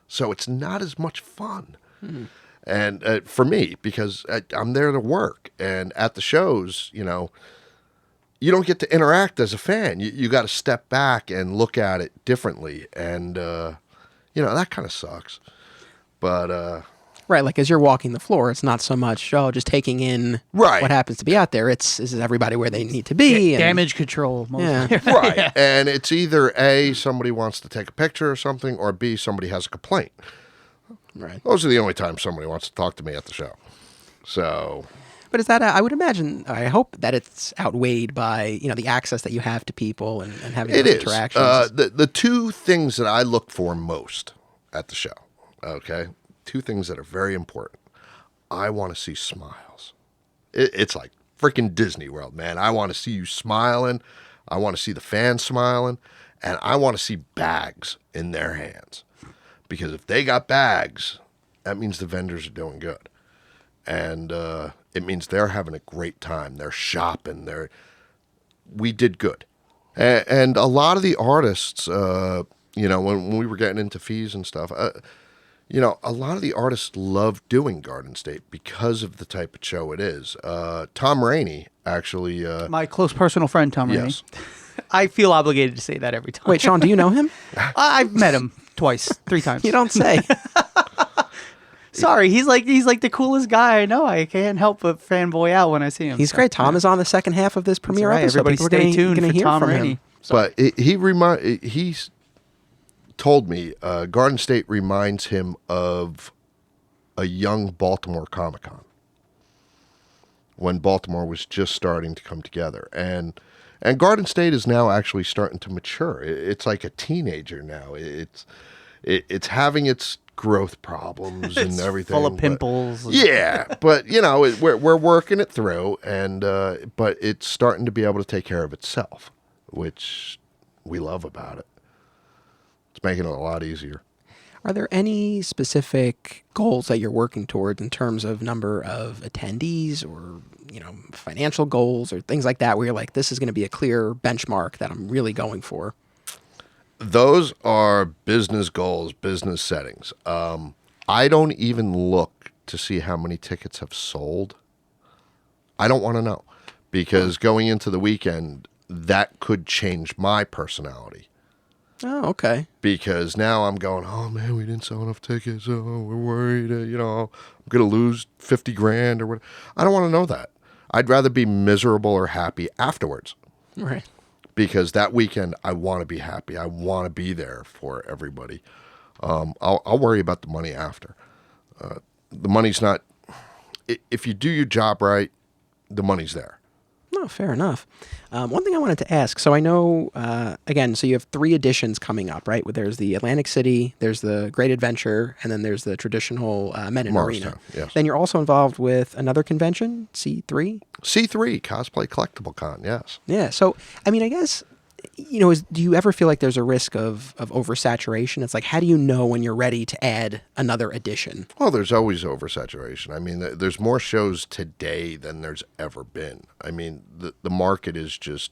So it's not as much fun. And for me, because I'm there to work. And at the shows, you don't get to interact as a fan. You got to step back and look at it differently. And, that kind of sucks. But... Right, like as you're walking the floor, it's not so much just taking in Right. what happens to be out there. Is everybody where they need to be? and- Damage control. Mostly. Yeah. right. Yeah. And it's either A, somebody wants to take a picture or something, or B, somebody has a complaint. Right. Those are the only times somebody wants to talk to me at the show. So, But is that, I would imagine, I hope that it's outweighed by, the access that you have to people and having it those is. interactions. The two things that I look for most at the show, okay? 2 things that are very important. I want to see smiles. It's like freaking Disney World, man. I want to see you smiling. I want to see the fans smiling. And I want to see bags in their hands. Because if they got bags, that means the vendors are doing good. And it means they're having a great time. They're shopping. We did good. And a lot of the artists, when we were getting into fees and stuff, a lot of the artists love doing Garden State because of the type of show it is. Tom Raney, actually... My close personal friend, Tom Raney. yes. I feel obligated to say that every time. Wait, Shawn, do you know him? I've met him twice, 3 times. You don't say. Sorry, he's like the coolest guy I know. I can't help but fanboy out when I see him. He's great. Tom is on the second half of this premiere right. episode. Everybody People are stay gonna- tuned gonna for hear Tom from Raney. him. But he's told me Garden State reminds him of a young Baltimore Comic-Con when Baltimore was just starting to come together. And Garden State is now actually starting to mature. It's like a teenager now. It's having its growth problems and It's everything. full of but- pimples. yeah, but we're working it through, and but it's starting to be able to take care of itself, which we love about it. It's making it a lot easier. Are there any specific goals that you're working towards in terms of number of attendees or, financial goals or things like that where you're like, this is going to be a clear benchmark that I'm really going for? Those are business goals, business settings. I don't even look to see how many tickets have sold. I don't want to know because going into the weekend, that could change my personality. Oh, okay. Because now I'm going, oh man, we didn't sell enough tickets. Oh, we're worried. I'm going to lose 50 grand or what. I don't want to know that. I'd rather be miserable or happy afterwards. Right. Because that weekend, I want to be happy. I want to be there for everybody. I'll worry about the money after. The money's not. If you do your job right, the money's there. No, fair enough. One thing I wanted to ask. So I know, again, so you have 3 editions coming up, right? There's the Atlantic City, there's the Great Adventure, and then there's the traditional Men in Arena. Yes. Then you're also involved with another convention, C3? C3, Cosplay Collectible Con, yes. Yeah. So, I mean, I guess, do you ever feel like there's a risk of oversaturation? It's like, how do you know when you're ready to add another edition? Well, there's always oversaturation. I mean, there's more shows today than there's ever been. I mean, the market is just,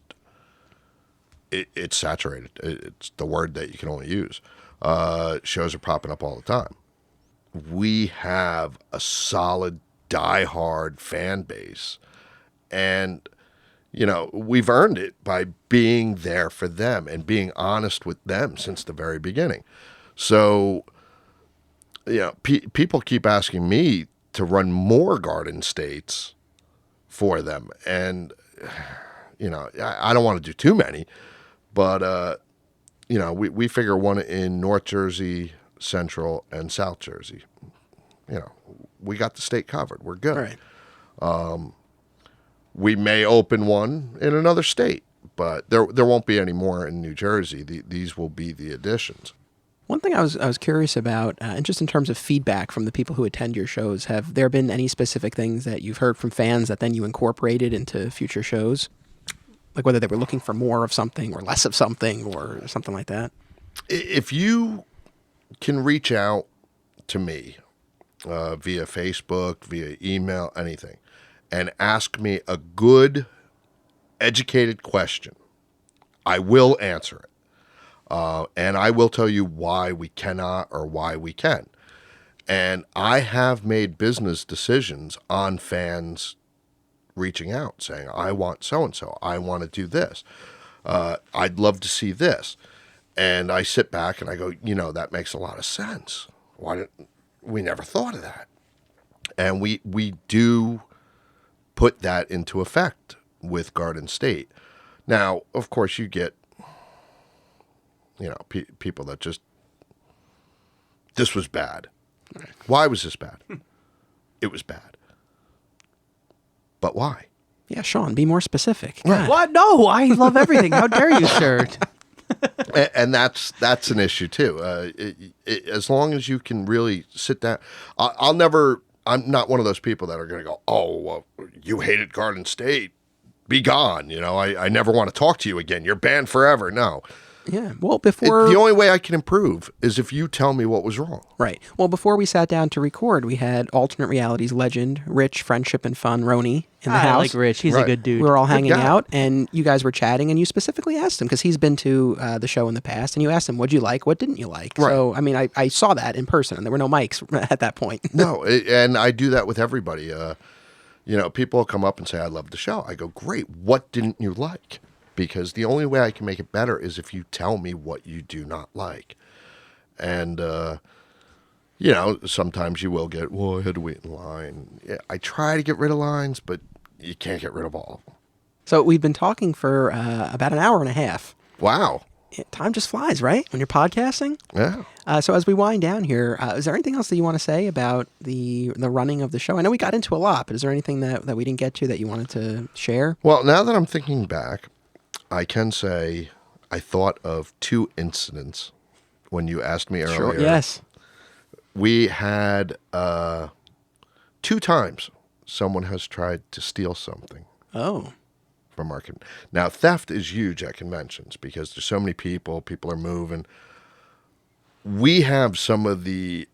it's saturated. It's the word that you can only use. Shows are popping up all the time. We have a solid, diehard fan base. And we've earned it by being there for them and being honest with them since the very beginning. So, people keep asking me to run more garden states for them. And, I don't want to do too many, but, we figure one in North Jersey, Central, and South Jersey. We got the state covered. We're good. Right. We may open one in another state, but there won't be any more in New Jersey. These will be the additions. One thing I was curious about, and just in terms of feedback from the people who attend your shows, have there been any specific things that you've heard from fans that then you incorporated into future shows? Like whether they were looking for more of something or less of something or something like that? If you can reach out to me via Facebook, via email, anything, and ask me a good, educated question, I will answer it. And I will tell you why we cannot or why we can. And I have made business decisions on fans reaching out saying, I want so-and-so. I want to do this. I'd love to see this. And I sit back and I go, that makes a lot of sense. Why didn't we never thought of that? And we do put that into effect with Garden State. Now, of course, you get, people that just, this was bad. Why was this bad? It was bad. But why? Yeah, Shawn, be more specific. Right. What? No, I love everything. How dare you, sir? And that's an issue too. As long as you can really sit down, I'm not one of those people that are going to go, oh, well, you hated Garden State, be gone. I never want to talk to you again. You're banned forever. No. Yeah. Well, before... The only way I can improve is if you tell me what was wrong. Right. Well, before we sat down to record, we had Alternate Realities legend, Rich, Friendship and Fun, Roney in the house. I like Rich. He's a good dude. We were all hanging guy. out, and you guys were chatting, and you specifically asked him, because he's been to the show in the past, and you asked him, what'd you like, what didn't you like? Right. So, I mean, I saw that in person, and there were no mics at that point. No, and I do that with everybody. People will come up and say, I love the show. I go, great. What didn't you like? Because the only way I can make it better is if you tell me what you do not like. And, sometimes you will get, well, I had to wait in line. Yeah, I try to get rid of lines, but you can't get rid of all of them. So we've been talking for about an hour and a half. Wow. Time just flies, right? When you're podcasting. Yeah. So as we wind down here, is there anything else that you want to say about the running of the show? I know we got into a lot, but is there anything that we didn't get to that you wanted to share? Well, now that I'm thinking back, I can say I thought of 2 incidents when you asked me earlier. Sure. Yes. We had 2 times someone has tried to steal something. Oh. From our now, theft is huge at conventions because there's so many people are moving. We have some of the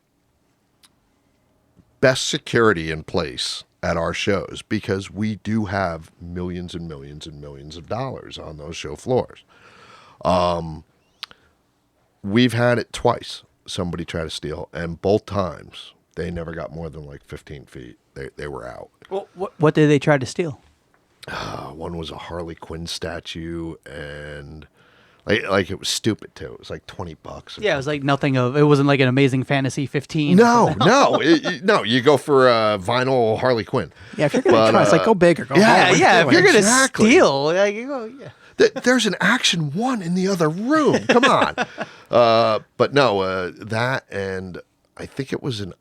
best security in place at our shows because we do have millions and millions and millions of dollars on those show floors. We've had it twice. Somebody tried to steal, and both times they never got more than like 15 feet. They were out. Well, what did they try to steal? One was a Harley Quinn statue, and Like it was stupid too. It was like $20. Yeah, it was like nothing of. It wasn't like an Amazing Fantasy 15. No, no. You go for a vinyl Harley Quinn. Yeah, if you're gonna try, it's like go big or go yeah, home. Yeah, if you're gonna Exactly. steal, like, you go, yeah. There's an Action 1 in the other room. Come on. But no, that, and I think it was a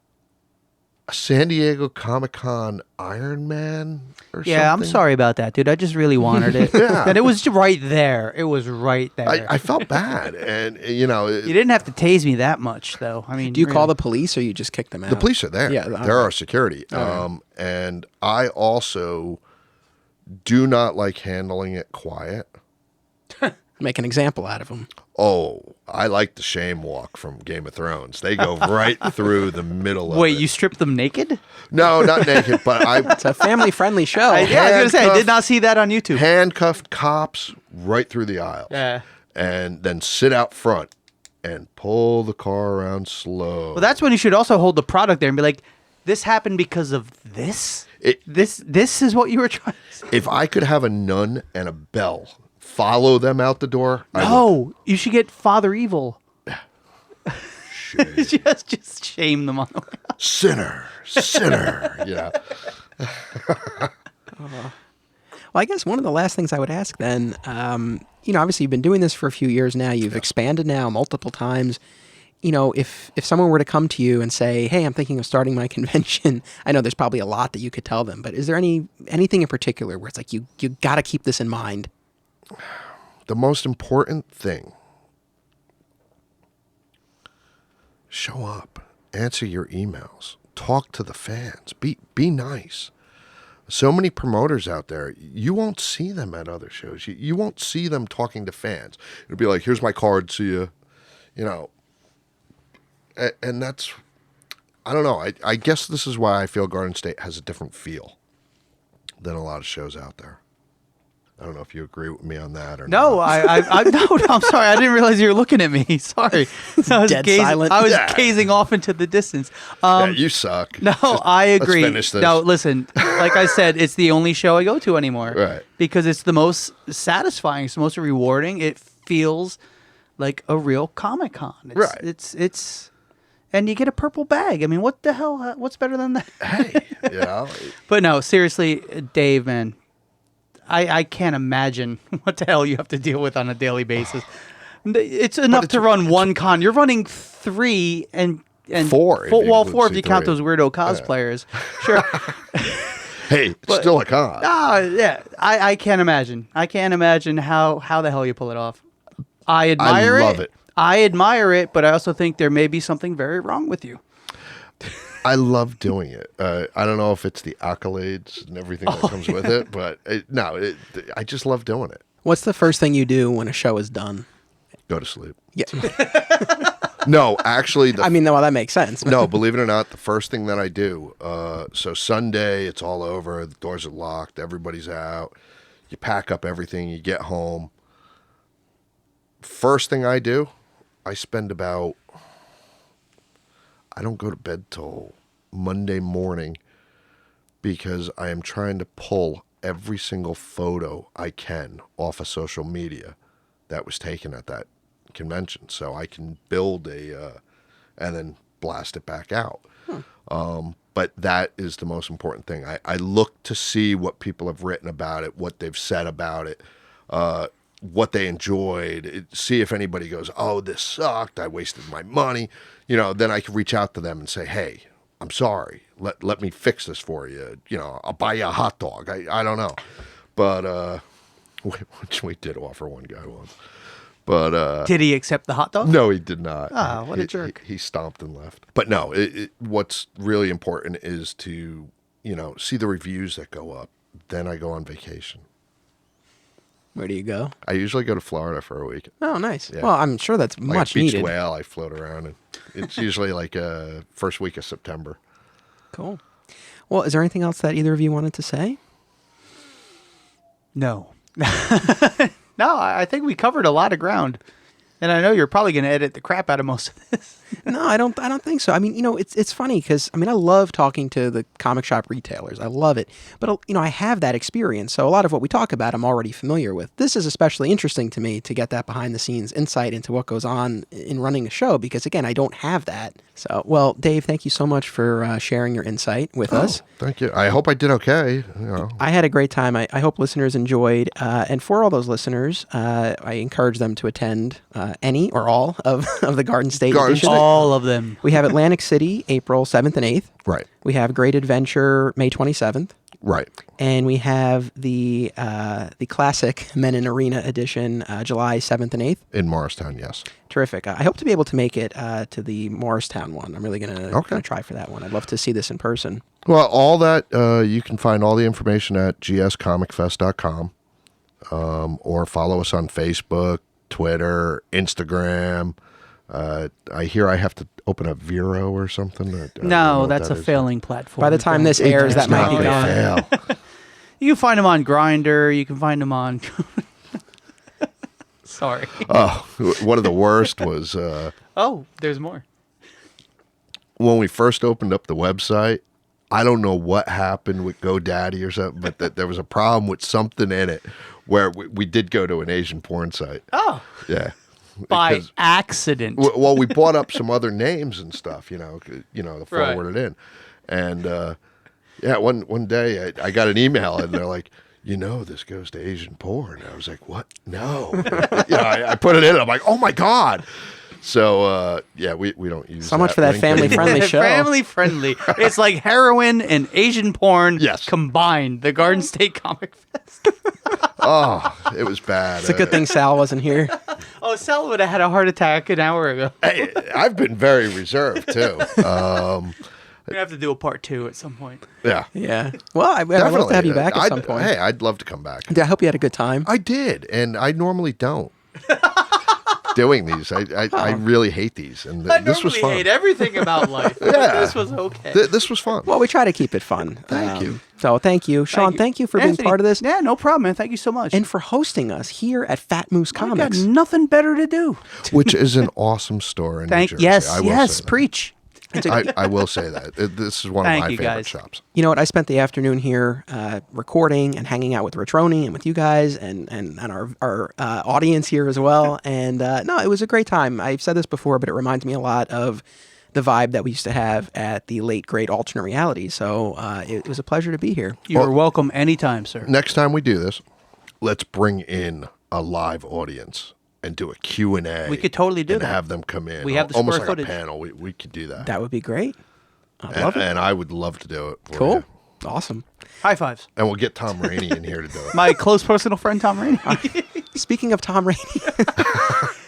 San Diego Comic-Con Iron Man or something. Yeah, I'm sorry about that, dude. I just really wanted it. Yeah. And it was right there. It was right there. I felt bad. And, you didn't have to tase me that much, though. I mean, Do you call the police or you just kick them out? the police are there. Yeah, There are security. And I also do not like handling it quiet. Make an example out of them. Oh, I like the shame walk from Game of Thrones. They go right through the middle of Wait, it. you stripped them naked? No, not naked, but It's a family-friendly show. Yeah, I was going to say, I Handcuffed- did not see that on YouTube. handcuffed cops right through the aisles. Yeah. And then sit out front and pull the car around slow. Well, that's when you should also hold the product there and be like, this happened because of this? This is what you were trying to say? If I could have a nun and a bell follow them out the door, I would. No, you should get Father Evil. just shame them on the way out. Sinner. Yeah. Well, I guess one of the last things I would ask then, obviously you've been doing this for a few years now. You've expanded now multiple times. If someone were to come to you and say, hey, I'm thinking of starting my convention, I know there's probably a lot that you could tell them, but is there anything in particular where it's like you got to keep this in mind? The most important thing, show up, answer your emails, talk to the fans, be nice. So many promoters out there, you won't see them at other shows. You won't see them talking to fans. It'll be like, here's my card, see you. And that's, I don't know. I guess this is why I feel Garden State has a different feel than a lot of shows out there. I don't know if you agree with me on that or No, not. no, I'm sorry. I didn't realize you were looking at me. Sorry. I was Dead silent. I was Yeah. gazing off into the distance. Yeah, you suck. No, I agree. Let's finish this. No, listen, like I said, it's the only show I go to anymore. Right. Because it's the most satisfying. It's the most rewarding. It feels like a real Comic-Con. Right. It's and you get a purple bag. I mean, what the hell? What's better than that? Hey, But no, seriously, Dave, man, I can't imagine what the hell you have to deal with on a daily basis. It's enough to run one con. You're running 3 and Four, if you Well, include 4 if you count C3. those weirdo cosplayers. Sure. hey, it's still a con. Yeah. I can't imagine. I can't imagine how the hell you pull it off. I admire it. love it. I admire it, but I also think there may be something very wrong with you. I love doing it. I don't know if it's the accolades and everything that comes with it, but I just love doing it. What's the first thing you do when a show is done? Go to sleep. Yeah. No, actually, I mean, well, that makes sense. no, believe it or not, the first thing that I do, so Sunday, it's all over, the doors are locked, everybody's out, you pack up everything, you get home. First thing I do, I don't go to bed till Monday morning because I am trying to pull every single photo I can off of social media that was taken at that convention, so I can build and then blast it back out. But that is the most important thing. I look to see what people have written about it, what they've said about it, what they enjoyed, see if anybody goes, oh, this sucked, I wasted my money. Then I can reach out to them and say, hey, I'm sorry. Let me fix this for you. I'll buy you a hot dog. I don't know. But, which we did offer one guy once. But Did he accept the hot dog? no, he did not. Ah, what a jerk. He stomped and left. But no, what's really important is to, see the reviews that go up. Then I go on vacation. Where do you go? I usually go to Florida for a week. Oh, nice. Yeah. Well, I'm sure that's Like much a beach needed. whale, I float around, and it's usually like first week of September. Cool. Well, is there anything else that either of you wanted to say? No. No, I think we covered a lot of ground. And I know you're probably going to edit the crap out of most of this. No, I don't think so. I mean, it's funny because I love talking to the comic shop retailers. I love it. But I have that experience. So a lot of what we talk about I'm already familiar with. This is especially interesting to me to get that behind the scenes insight into what goes on in running a show because again, I don't have that. So, well, Dave, thank you so much for sharing your insight with us. Thank you. I hope I did okay. I had a great time. I hope listeners enjoyed. And for all those listeners, I encourage them to attend any or all of the Garden State edition. All of them. We have Atlantic City, April 7th and 8th. Right. We have Great Adventure, May 27th. Right. And we have the classic Men in Arena edition, July 7th and 8th. In Morristown, yes. Terrific. I hope to be able to make it to the Morristown one. I'm really going to try for that one. I'd love to see this in person. Well, all that, you can find all the information at gscomicfest.com or follow us on Facebook, Twitter, Instagram. I hear I have to open a Vero or something. No, that's a failing platform. By the time this airs, that might be gone. You can find them on Grindr. You can find them on... Sorry. Oh, one of the worst was... oh, there's more. When we first opened up the website, I don't know what happened with GoDaddy or something, but that there was a problem with something in it where we did go to an Asian porn site. Oh. Yeah. By accident. Well, we bought up some other names and stuff, to forward it in. And, one day I got an email and they're like, this goes to Asian porn. I was like, what? No. I put it in. I'm like, oh, my God. So, we don't use so much for that family-friendly show. Family-friendly. It's like heroin and Asian porn combined. The Garden State Comic Fest. Oh, it was bad. It's a good thing Sal wasn't here. Oh, Sal would have had a heart attack an hour ago. Hey, I've been very reserved, too. We have to do a part 2 at some point. Yeah. Yeah. Well, I'd love to have you back at some point. Hey, I'd love to come back. I hope you had a good time. I did, and I normally don't. Doing these, I really hate these, and this was fun. I hate everything about life. Yeah, this was okay. This was fun. Well, we try to keep it fun. Thank you. So thank you, Shawn. Thank you for Anthony, being part of this. Yeah, no problem, man. Thank you so much, and for hosting us here at Fat Moose Comics. I got nothing better to do. Which is an awesome store in New Jersey. Yes, preach. I will say that. This is one of my favorite shops. You know what? I spent the afternoon here recording and hanging out with Ritroni and with you guys and our audience here as well. And no, it was a great time. I've said this before, but it reminds me a lot of the vibe that we used to have at the late, great alternate reality. So it was a pleasure to be here. You're welcome anytime, sir. Next time we do this, let's bring in a live audience and do a Q&A. We could totally do that. And have them come in. We have the almost square like footage. a panel. We could do that. That would be great. I love it. And I would love to do it for Cool. you. Awesome. High fives. And we'll get Tom Raney in here to do it. My close personal friend, Tom Raney. Speaking of Tom Raney.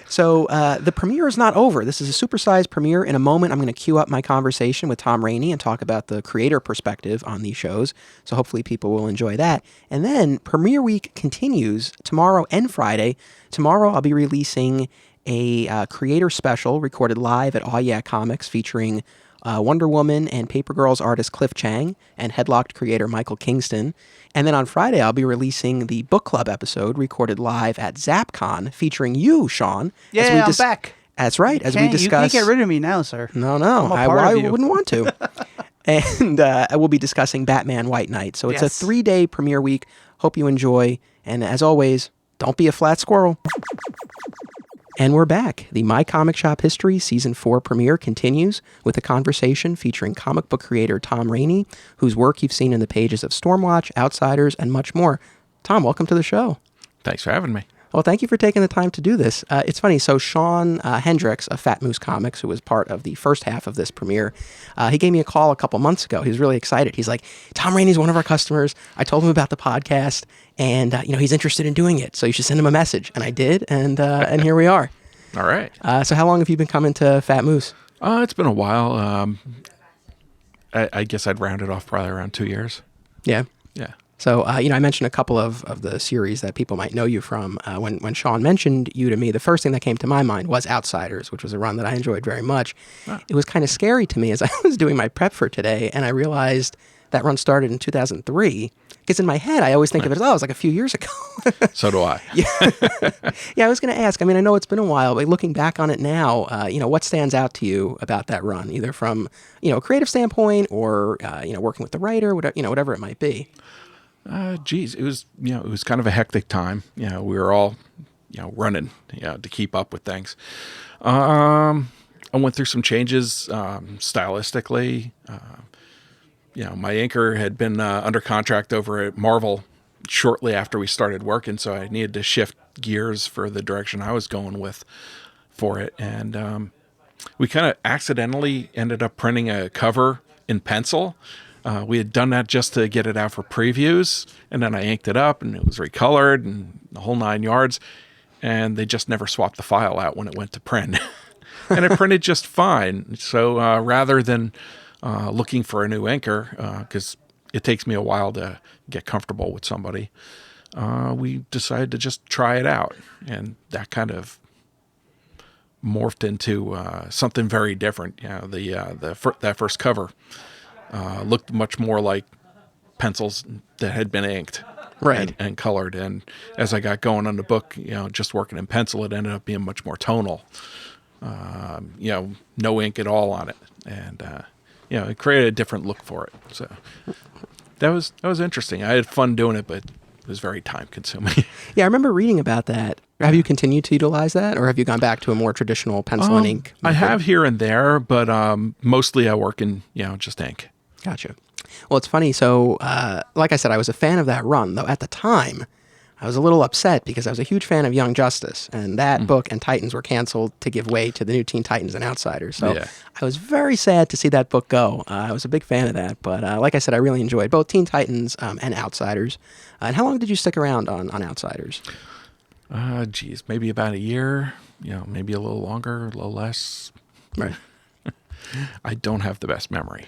So the premiere is not over. This is a supersized premiere. In a moment, I'm going to queue up my conversation with Tom Raney and talk about the creator perspective on these shows. So hopefully people will enjoy that. And then premiere week continues tomorrow and Friday. Tomorrow, I'll be releasing a creator special recorded live at Aw Yeah Comics featuring Wonder Woman and Paper Girls artist Cliff Chang and Headlocked creator Michael Kingston. And then on Friday, I'll be releasing the book club episode recorded live at ZapCon featuring you, Shawn. Yeah, I'm back. That's right. As we discuss, you can't get rid of me now, sir. No, I wouldn't want to. And I will be discussing Batman White Knight. So it's a 3-day premiere week. Hope you enjoy. And as always, don't be a flat squirrel. And we're back. The My Comic Shop History Season 4 premiere continues with a conversation featuring comic book creator Tom Raney, whose work you've seen in the pages of Stormwatch, Outsiders, and much more. Tom, welcome to the show. Thanks for having me. Well, thank you for taking the time to do this. It's funny. So Shawn Hendricks of Fat Moose Comics, who was part of the first half of this premiere, he gave me a call a couple months ago. He was really excited. He's like, Tom Raney's one of our customers. I told him about the podcast, and he's interested in doing it. So you should send him a message. And I did, and here we are. All right. So how long have you been coming to Fat Moose? It's been a while. I guess I'd round it off probably around 2 years. Yeah. Yeah. So, I mentioned a couple of the series that people might know you from. When Shawn mentioned you to me, the first thing that came to my mind was Outsiders, which was a run that I enjoyed very much. Ah. It was kind of scary to me as I was doing my prep for today, and I realized that run started in 2003. Because in my head, I always think of it as, it was like a few years ago. So do I. Yeah, I was going to ask. I mean, I know it's been a while, but looking back on it now, what stands out to you about that run, either from, a creative standpoint or, working with the writer, whatever it might be. Geez, it was kind of a hectic time. We were all, running, to keep up with things. I went through some changes stylistically. My anchor had been under contract over at Marvel shortly after we started working, so I needed to shift gears for the direction I was going with for it. And we kind of accidentally ended up printing a cover in pencil. We had done that just to get it out for previews, and then I inked it up, and it was recolored, and the whole 9 yards, and they just never swapped the file out when it went to print. And it printed just fine. So rather than looking for a new anchor, because it takes me a while to get comfortable with somebody, we decided to just try it out, and that kind of morphed into something very different. That first cover looked much more like pencils that had been inked, right, and colored. And as I got going on the book, just working in pencil, it ended up being much more tonal. No ink at all on it, and it created a different look for it. So that was interesting. I had fun doing it, but it was very time consuming. Yeah, I remember reading about that. Have you continued to utilize that, or have you gone back to a more traditional pencil and ink method? I have here and there, but mostly I work in just ink. Gotcha. Well, it's funny. So, like I said, I was a fan of that run, though at the time, I was a little upset because I was a huge fan of Young Justice, and that book and Titans were canceled to give way to the new Teen Titans and Outsiders. So I was very sad to see that book go. I was a big fan of that, but like I said, I really enjoyed both Teen Titans and Outsiders. And how long did you stick around on Outsiders? Maybe about a year, maybe a little longer, a little less. Right. I don't have the best memory.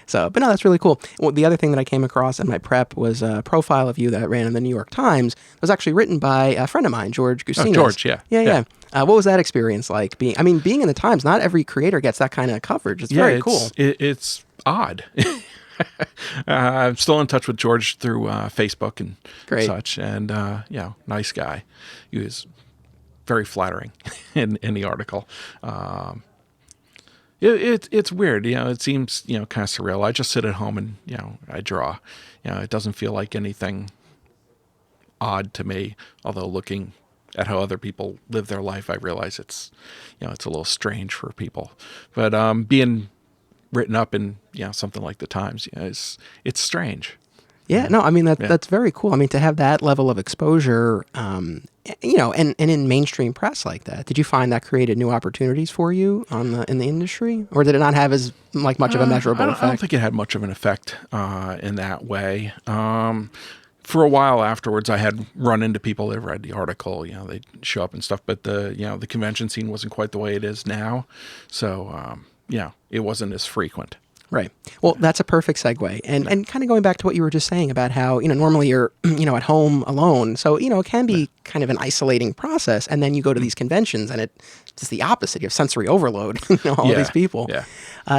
So, but no, that's really cool. Well, the other thing that I came across in my prep was a profile of you that ran in the New York Times. It was actually written by a friend of mine, George Gusinas. Oh, George, yeah. Yeah. What was that experience like? Being in the Times, not every creator gets that kind of coverage. It's very cool. It's odd. I'm still in touch with George through Facebook and such, and nice guy. He was very flattering in the article. It's weird, it seems, kind of surreal. I just sit at home and, I draw. It doesn't feel like anything odd to me, although looking at how other people live their life, I realize it's a little strange for people. But being written up in, something like the Times, it's strange. Yeah, no, I mean, that's very cool. I mean, to have that level of exposure, and in mainstream press like that, did you find that created new opportunities for you in the industry? Or did it not have as much of a measurable effect? I don't think it had much of an effect in that way. For a while afterwards, I had run into people that read the article, they'd show up and stuff, but the convention scene wasn't quite the way it is now. So, it wasn't as frequent. Right. Well, that's a perfect segue. And kind of going back to what you were just saying about how, normally you're, at home alone. So, it can be kind of an isolating process. And then you go to these conventions and it's just the opposite. You have sensory overload, all these people. Yeah.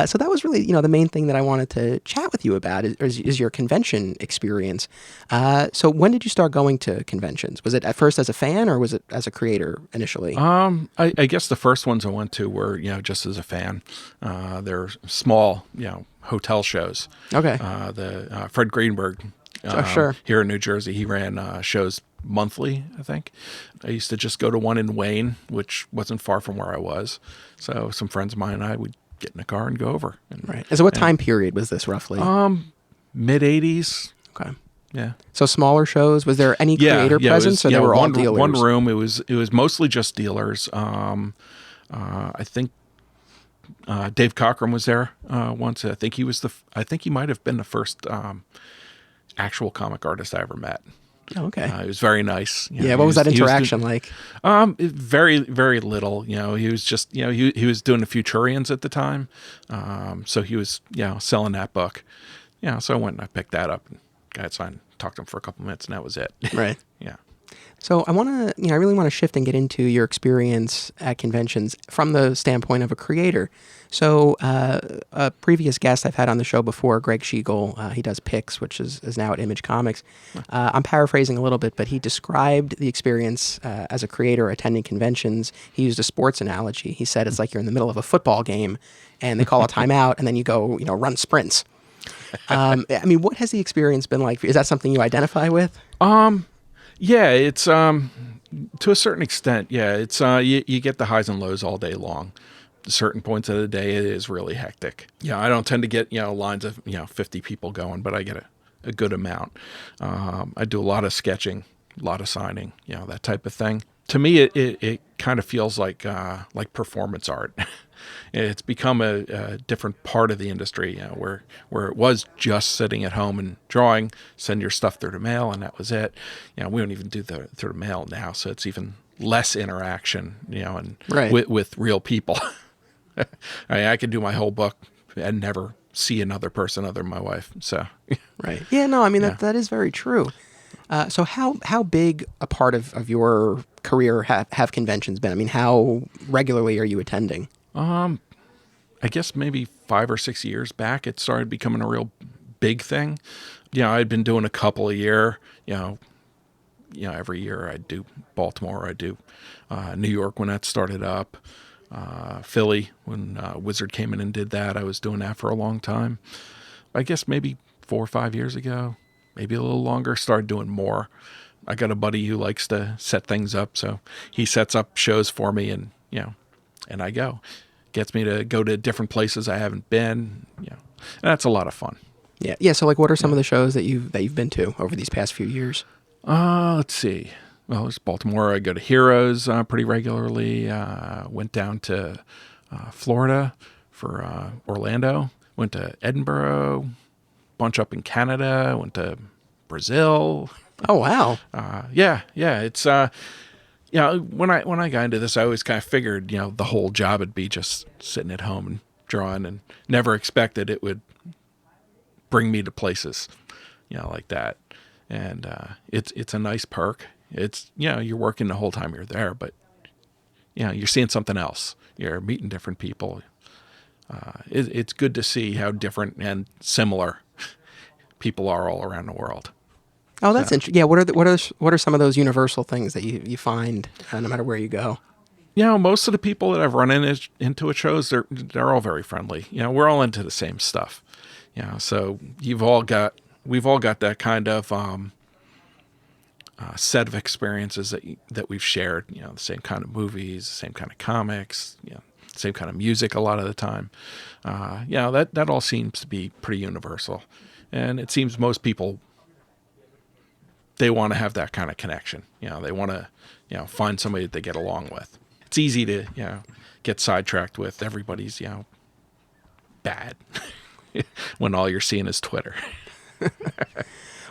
So that was really, the main thing that I wanted to chat with you about is your convention experience. So when did you start going to conventions? Was it at first as a fan or was it as a creator initially? I guess the first ones I went to were, just as a fan. They're small, hotel shows. Okay. The Fred Greenberg sure. here in New Jersey, he ran shows monthly, I think. I used to just go to one in Wayne, which wasn't far from where I was. So some friends of mine and I would get in a car and go over. Right. So what time period was this roughly? Mid-'80s. Okay. Yeah. So smaller shows. Was there any creator presence, or they were all dealers? One room. It was mostly just dealers. I think Dave Cockrum was there once. I think he might have been the first actual comic artist I ever met. Oh, okay. It was very nice. What was that interaction like? Very, very little. He was just, he was doing the Futurians at the time. So he was, selling that book. So I went and I picked that up and got it signed, talked to him for a couple minutes, and that was it. Right. Yeah. So I want to, I really want to shift and get into your experience at conventions from the standpoint of a creator. So a previous guest I've had on the show before, Greg Schiegel, he does Pix, which is now at Image Comics. I'm paraphrasing a little bit, but he described the experience as a creator attending conventions. He used a sports analogy. He said it's like you're in the middle of a football game and they call a timeout and then you go, run sprints. I mean, what has the experience been like? Is that something you identify with? Yeah, it's to a certain extent. Yeah, it's you get the highs and lows all day long. Certain points of the day, it is really hectic. Yeah, I don't tend to get lines of 50 people going, but I get a good amount. I do a lot of sketching, a lot of signing, that type of thing. To me, it kind of feels like performance art. It's become a different part of the industry, where it was just sitting at home and drawing, send your stuff through the mail, and that was it. We don't even do through the mail now, so it's even less interaction, and right. with real people. I could do my whole book and never see another person other than my wife. So, right. Yeah. No. I mean that is very true. So how big a part of your career have conventions been? I mean, how regularly are you attending? I guess maybe 5 or 6 years back, it started becoming a real big thing. I'd been doing a couple a year. Every year I'd do Baltimore, I'd do New York when that started up, Philly when Wizard came in and did that. I was doing that for a long time. I guess maybe 4 or 5 years ago, maybe a little longer, started doing more. I got a buddy who likes to set things up, so he sets up shows for me, and and I go. Gets me to go to different places I haven't been. And that's a lot of fun. Yeah. Yeah. So like, what are some of the shows that you've been to over these past few years? Let's see. Well, there's Baltimore. I go to Heroes pretty regularly. Went down to Florida for Orlando. Went to Edinburgh. Bunch up in Canada. Went to Brazil. Oh wow. Yeah. It's when I got into this, I always kind of figured the whole job would be just sitting at home and drawing, and never expected it would bring me to places like that. And it's a nice perk. It's you're working the whole time you're there, but you're seeing something else. You're meeting different people. It's good to see how different and similar people are all around the world. Oh, that's interesting. Yeah, what are some of those universal things that you find no matter where you go? Most of the people that I've run into at shows, they're all very friendly. We're all into the same stuff. So we've all got that kind of set of experiences that we've shared. The same kind of movies, the same kind of comics, same kind of music a lot of the time. That all seems to be pretty universal, and it seems most people, they want to have that kind of connection. They want to, find somebody that they get along with. It's easy to, get sidetracked with everybody's, bad when all you're seeing is Twitter.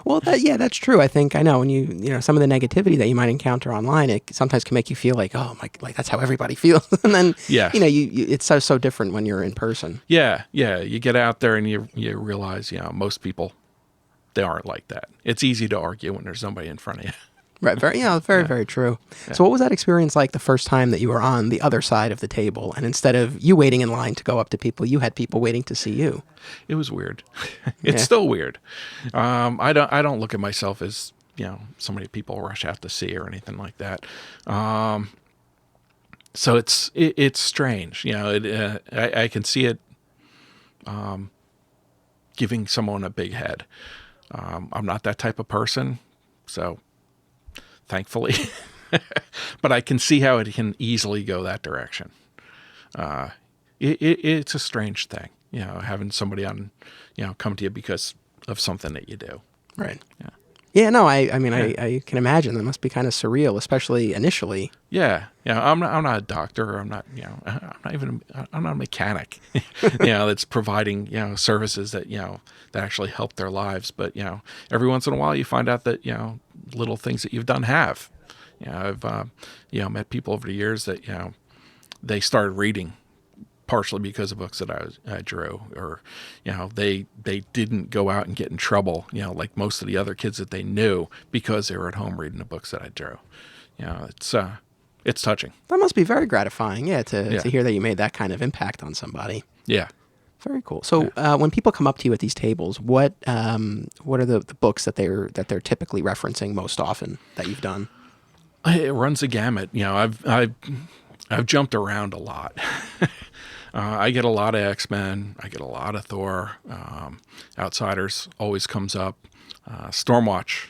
Well, that's true. I think I know when some of the negativity that you might encounter online, it sometimes can make you feel like, oh my, like that's how everybody feels. And then, it's so different when you're in person. Yeah. You get out there and you realize, most people, they aren't like that. It's easy to argue when there's somebody in front of you. Right. Very true. Yeah. So what was that experience like the first time that you were on the other side of the table, and instead of you waiting in line to go up to people, you had people waiting to see you? It was weird. It's still weird. I don't look at myself as, somebody people rush out to see or anything like that. So it's strange. I can see it giving someone a big head. I'm not that type of person, so thankfully, but I can see how it can easily go that direction. It's a strange thing, having somebody on, come to you because of something that you do. Right. Yeah. Yeah. No, I can imagine that must be kind of surreal, especially initially. Yeah. I'm not a doctor. I'm not a mechanic, that's providing, services that, that actually help their lives. But, every once in a while you find out that, little things that you've done have. I've, met people over the years that, they started reading partially because of books that I drew, or they didn't go out and get in trouble, like most of the other kids that they knew, because they were at home reading the books that I drew. It's touching. That must be very gratifying, to hear that you made that kind of impact on somebody. Yeah. Very cool. So when people come up to you at these tables, what are the books that they're typically referencing most often that you've done? It runs a gamut. I've jumped around a lot. I get a lot of X-Men. I get a lot of Thor. Outsiders always comes up. Stormwatch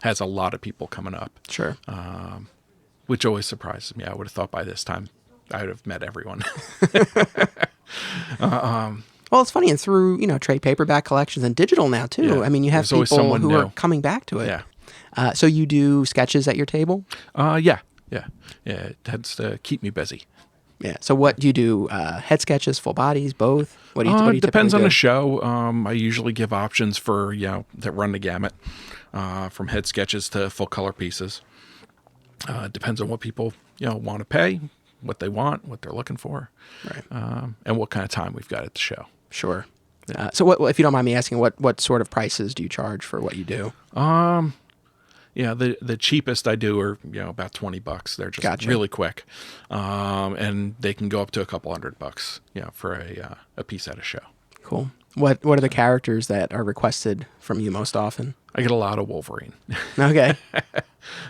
has a lot of people coming up. Sure. Which always surprises me. I would have thought by this time I would have met everyone. Well, it's funny, and through trade paperback collections and digital now too. Yeah. I mean, you have There's always people someone who new. are coming back to it. Yeah. So you do sketches at your table? Yeah. It tends to keep me busy. Yeah. So what do you do? Head sketches, full bodies, both? What do you Depends typically on do? the show. I usually give options for that run the gamut, from head sketches to full color pieces. Depends on what people want to pay, what they want, what they're looking for, Right. And what kind of time we've got at the show. Sure. So what, if you don't mind me asking, what sort of prices do you charge for what you do? The cheapest I do are about $20. They're just Gotcha. really quick, and they can go up to a couple $100. For a piece at a show. Cool. What are the characters that are requested from you most often? I get a lot of Wolverine. Okay.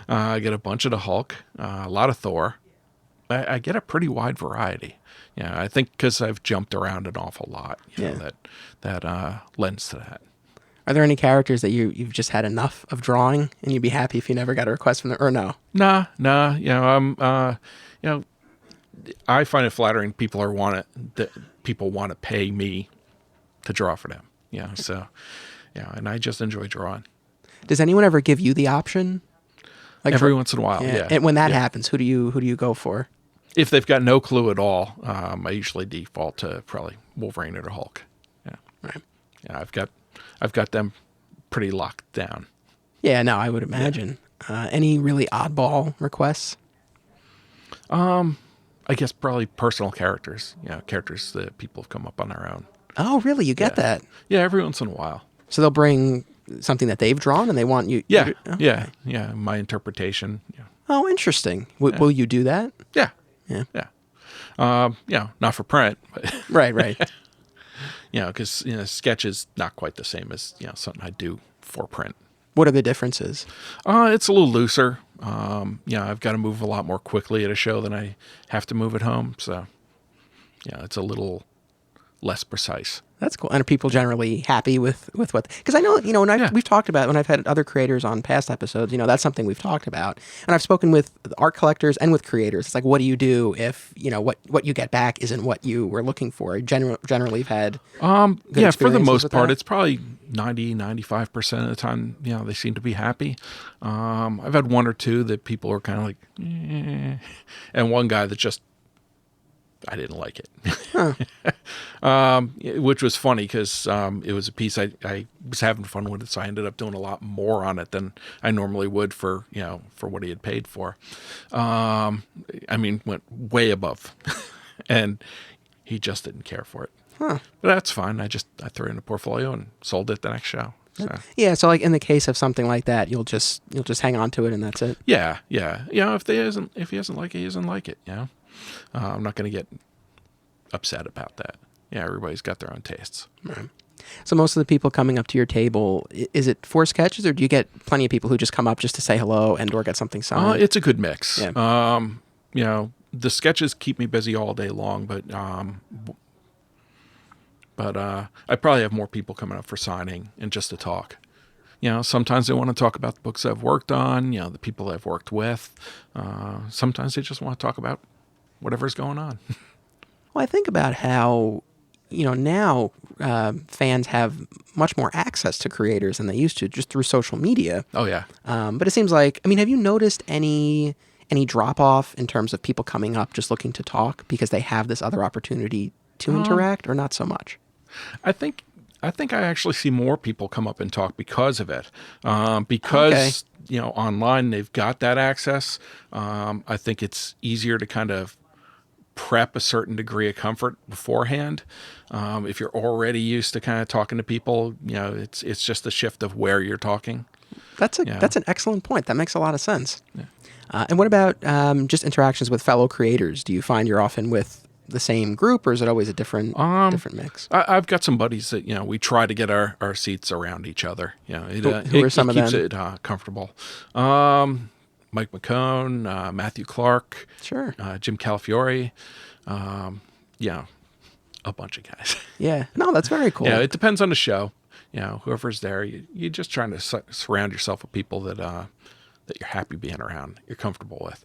I get a bunch of the Hulk, a lot of Thor. I get a pretty wide variety. I think because I've jumped around an awful lot. That lends to that. Are there any characters that you've just had enough of drawing, and you'd be happy if you never got a request from them, or no? Nah. I find it flattering people want to pay me to draw for them. And I just enjoy drawing. Does anyone ever give you the option? Like Every once in a while, yeah. And when that happens, who do you go for? If they've got no clue at all, I usually default to probably Wolverine or the Hulk. Yeah. Right. Yeah, I've got them pretty locked down. Yeah, no, I would imagine. Any really oddball requests? I guess probably personal characters. Characters that people have come up on their own. Oh, really? You get that? Yeah, every once in a while. So they'll bring something that they've drawn, and they want you. Yeah, Okay. yeah. My interpretation. Yeah. Oh, interesting. Will you do that? Yeah. Yeah. Not for print, but Right. because sketch is not quite the same as something I do for print. What are the differences? It's a little looser. I've got to move a lot more quickly at a show than I have to move at home. So, it's a little less precise. That's cool. And are people generally happy with what? Because I know, when we've talked about, when I've had other creators on past episodes, that's something we've talked about. And I've spoken with art collectors and with creators. It's like, what do you do if, what you get back isn't what you were looking for? Generally have had good for the experiences most with part, that? it's probably 95% of the time, they seem to be happy. I've had one or two that people are kind of like, and one guy that just, I didn't like it. Which was funny because it was a piece I was having fun with it, so I ended up doing a lot more on it than I normally would for what he had paid for. Went way above, and he just didn't care for it. But that's fine. I threw it in a portfolio and sold it the next show. So. Yeah, so like in the case of something like that, you'll just hang on to it and that's it. Yeah. If he doesn't like it, he doesn't like it. I'm not going to get upset about that. Yeah, everybody's got their own tastes. Right. So most of the people coming up to your table, is it for sketches, or do you get plenty of people who just come up just to say hello and or get something signed? It's a good mix. Yeah. The sketches keep me busy all day long, but I probably have more people coming up for signing and just to talk. Sometimes they want to talk about the books I've worked on, the people I've worked with. Sometimes they just want to talk about whatever's going on. Well, I think about how, now fans have much more access to creators than they used to just through social media. Oh, yeah. But it seems like, have you noticed any drop off in terms of people coming up just looking to talk because they have this other opportunity to interact, or not so much? I think I actually see more people come up and talk because of it. Because, online they've got that access. I think it's easier to kind of prep a certain degree of comfort beforehand. If you're already used to kind of talking to people, it's just a shift of where you're talking. That's an excellent point. That makes a lot of sense. Yeah. And what about just interactions with fellow creators? Do you find you're often with the same group, or is it always a different mix? I've got some buddies that we try to get our seats around each other. Who are some of them? It keeps it comfortable. Mike McCone, Matthew Clark, sure, Jim Calafiore, a bunch of guys. Yeah, no, that's very cool. Yeah, it depends on the show. Whoever's there, you're just trying to surround yourself with people that you're happy being around, you're comfortable with.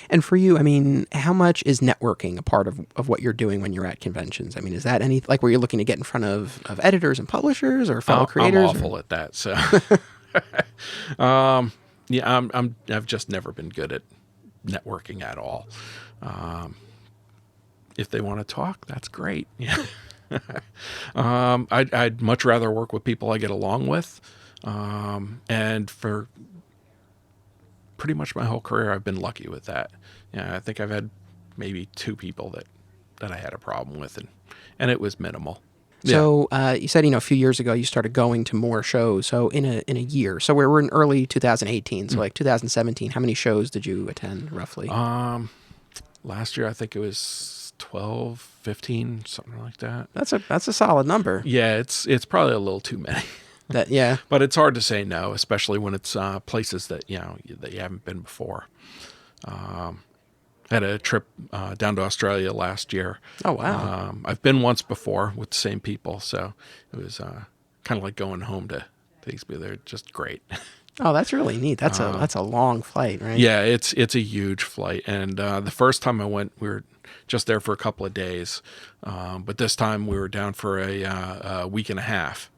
And for you, I mean, how much is networking a part of what you're doing when you're at conventions? I mean, is that where you're looking to get in front of editors and publishers or fellow creators? I'm awful at that. So, I've just never been good at networking at all. If they want to talk, that's great. Yeah. I'd much rather work with people I get along with. And for pretty much my whole career, I've been lucky with that. I think I've had maybe 2 people that I had a problem with, and it was minimal. So you said, a few years ago you started going to more shows. So in a year, so we're in early 2018. So like 2017, how many shows did you attend roughly? Last year, I think it was 12, 15, something like that. That's a solid number. Yeah, it's probably a little too many. Yeah. But it's hard to say no, especially when it's places that that you haven't been before. I had a trip down to Australia last year. Oh wow! I've been once before with the same people, so it was kind of like going home to these people. They're just great. Oh, that's really neat. That's a long flight, right? Yeah, it's a huge flight. And the first time I went, we were just there for a couple of days, but this time we were down for a week and a half.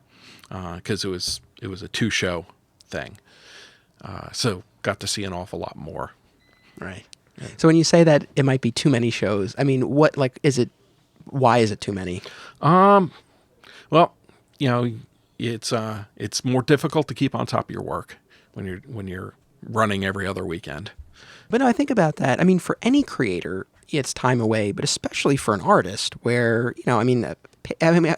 Because it was a 2-show thing, so got to see an awful lot more. Right. So when you say that it might be too many shows, I mean, what is it? Why is it too many? Well, it's more difficult to keep on top of your work when you're running every other weekend. But no, I think about that. I mean, for any creator, it's time away, but especially for an artist, where I mean,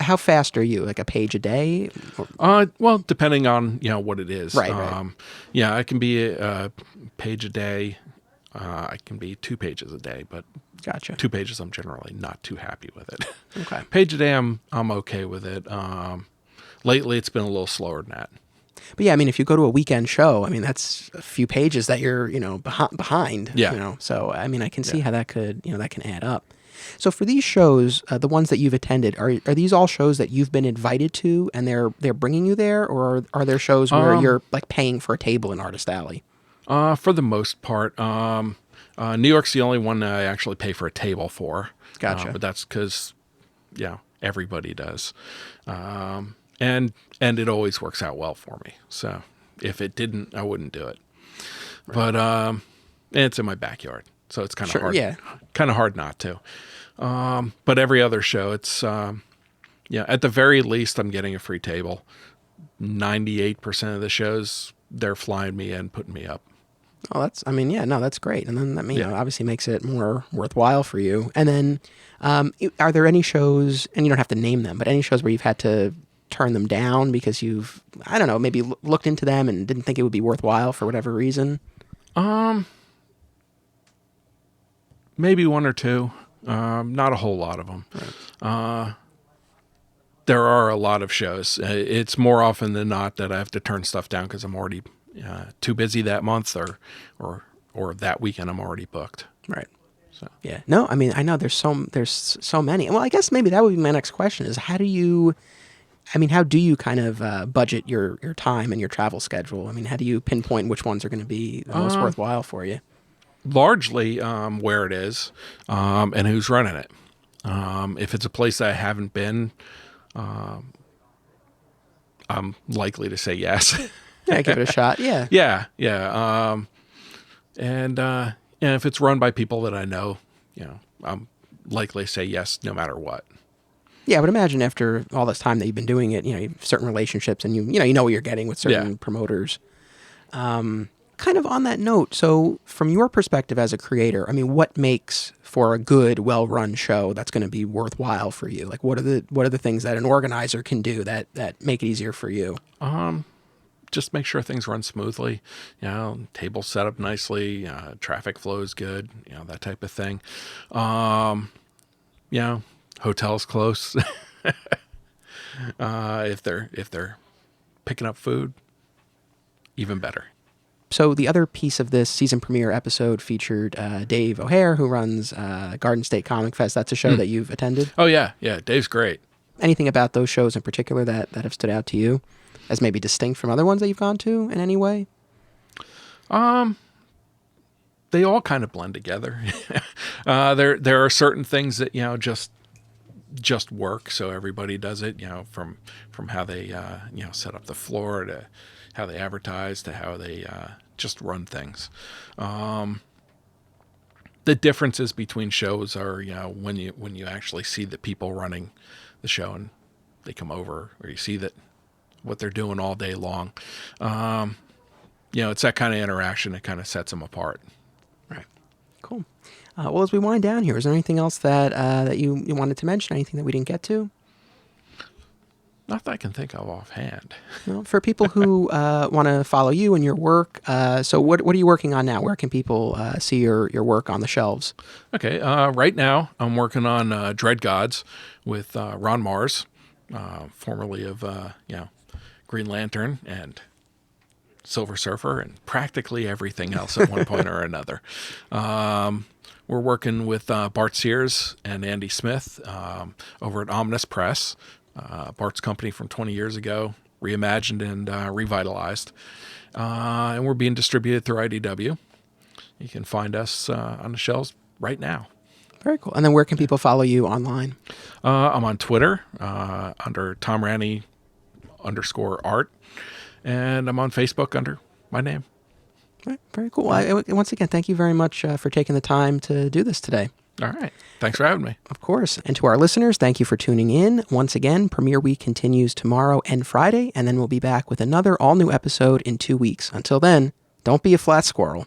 how fast are you? Like a page a day? Well, depending on what it is. Right. Yeah, I can be a page a day. I can be 2 pages a day, but gotcha. 2 pages, I'm generally not too happy with it. Okay. Page a day, I'm okay with it. Lately, it's been a little slower than that. But yeah, I mean, if you go to a weekend show, I mean, that's a few pages that you're behind. Yeah. So I mean, I can see how that could that can add up. So for these shows, the ones that you've attended, are these all shows that you've been invited to, and they're bringing you there, or are there shows where you're like paying for a table in Artist Alley? For the most part, New York's the only one that I actually pay for a table for. Gotcha. But that's because, everybody does, and it always works out well for me. So if it didn't, I wouldn't do it. Right. But it's in my backyard, so it's kind of hard. Yeah. Kind of hard not to. But every other show, it's at the very least, I'm getting a free table. 98% of the shows, they're flying me in, putting me up. Oh, that's great. And then that obviously makes it more worthwhile for you. And then, are there any shows, and you don't have to name them, but any shows where you've had to turn them down because you've, I don't know, maybe looked into them and didn't think it would be worthwhile for whatever reason? Maybe 1 or 2. Not a whole lot of them. Right. There are a lot of shows. It's more often than not that I have to turn stuff down because I'm already too busy that month, or that weekend I'm already booked. Right. So yeah. No, I mean, I know there's so many. Well, I guess maybe that would be my next question: is how do you kind of budget your time and your travel schedule? I mean, how do you pinpoint which ones are going to be the most worthwhile for you? Largely where it is and who's running it. If it's a place that I haven't been, I'm likely to say yes. Yeah, give it a shot. Yeah. Yeah. And if it's run by people that I know, I'm likely to say yes no matter what. Yeah, I would imagine after all this time that you've been doing it, you have certain relationships, and you know what you're getting with certain promoters. kind of on that note, so from your perspective as a creator, I mean, what makes for a good, well-run show that's going to be worthwhile for you? Like, what are the things that an organizer can do that make it easier for you? Just make sure things run smoothly, tables set up nicely, traffic flow is good, that type of thing. Hotels close. If they're picking up food, even better. So the other piece of this season premiere episode featured Dave O'Hare, who runs Garden State Comic Fest. That's a show that you've attended? Oh, yeah. Dave's great. Anything about those shows in particular that have stood out to you as maybe distinct from other ones that you've gone to in any way? They all kind of blend together. There are certain things that, just work. So everybody does it, from how they, set up the floor to how they advertise to how they just run things. The differences between shows are, when you actually see the people running the show and they come over, or you see that what they're doing all day long. It's that kind of interaction that kind of sets them apart. Right. Cool. Well, as we wind down here, is there anything else that you wanted to mention? Anything that we didn't get to? Not that I can think of offhand. Well, for people who want to follow you and your work, so what are you working on now? Where can people see your work on the shelves? Okay. Right now, I'm working on Dread Gods with Ron Mars, formerly of Green Lantern and Silver Surfer and practically everything else at one point or another. We're working with Bart Sears and Andy Smith over at Omnus Press. Bart's company from 20 years ago, reimagined and revitalized. And we're being distributed through IDW. You can find us on the shelves right now. Very cool. And then where can people follow you online? I'm on Twitter under Tom Raney _art. And I'm on Facebook under my name. All right, very cool. Once again, thank you very much for taking the time to do this today. All right. Thanks for having me. Of course. And to our listeners, thank you for tuning in. Once again, Premiere Week continues tomorrow and Friday, and then we'll be back with another all-new episode in 2 weeks. Until then, don't be a flat squirrel.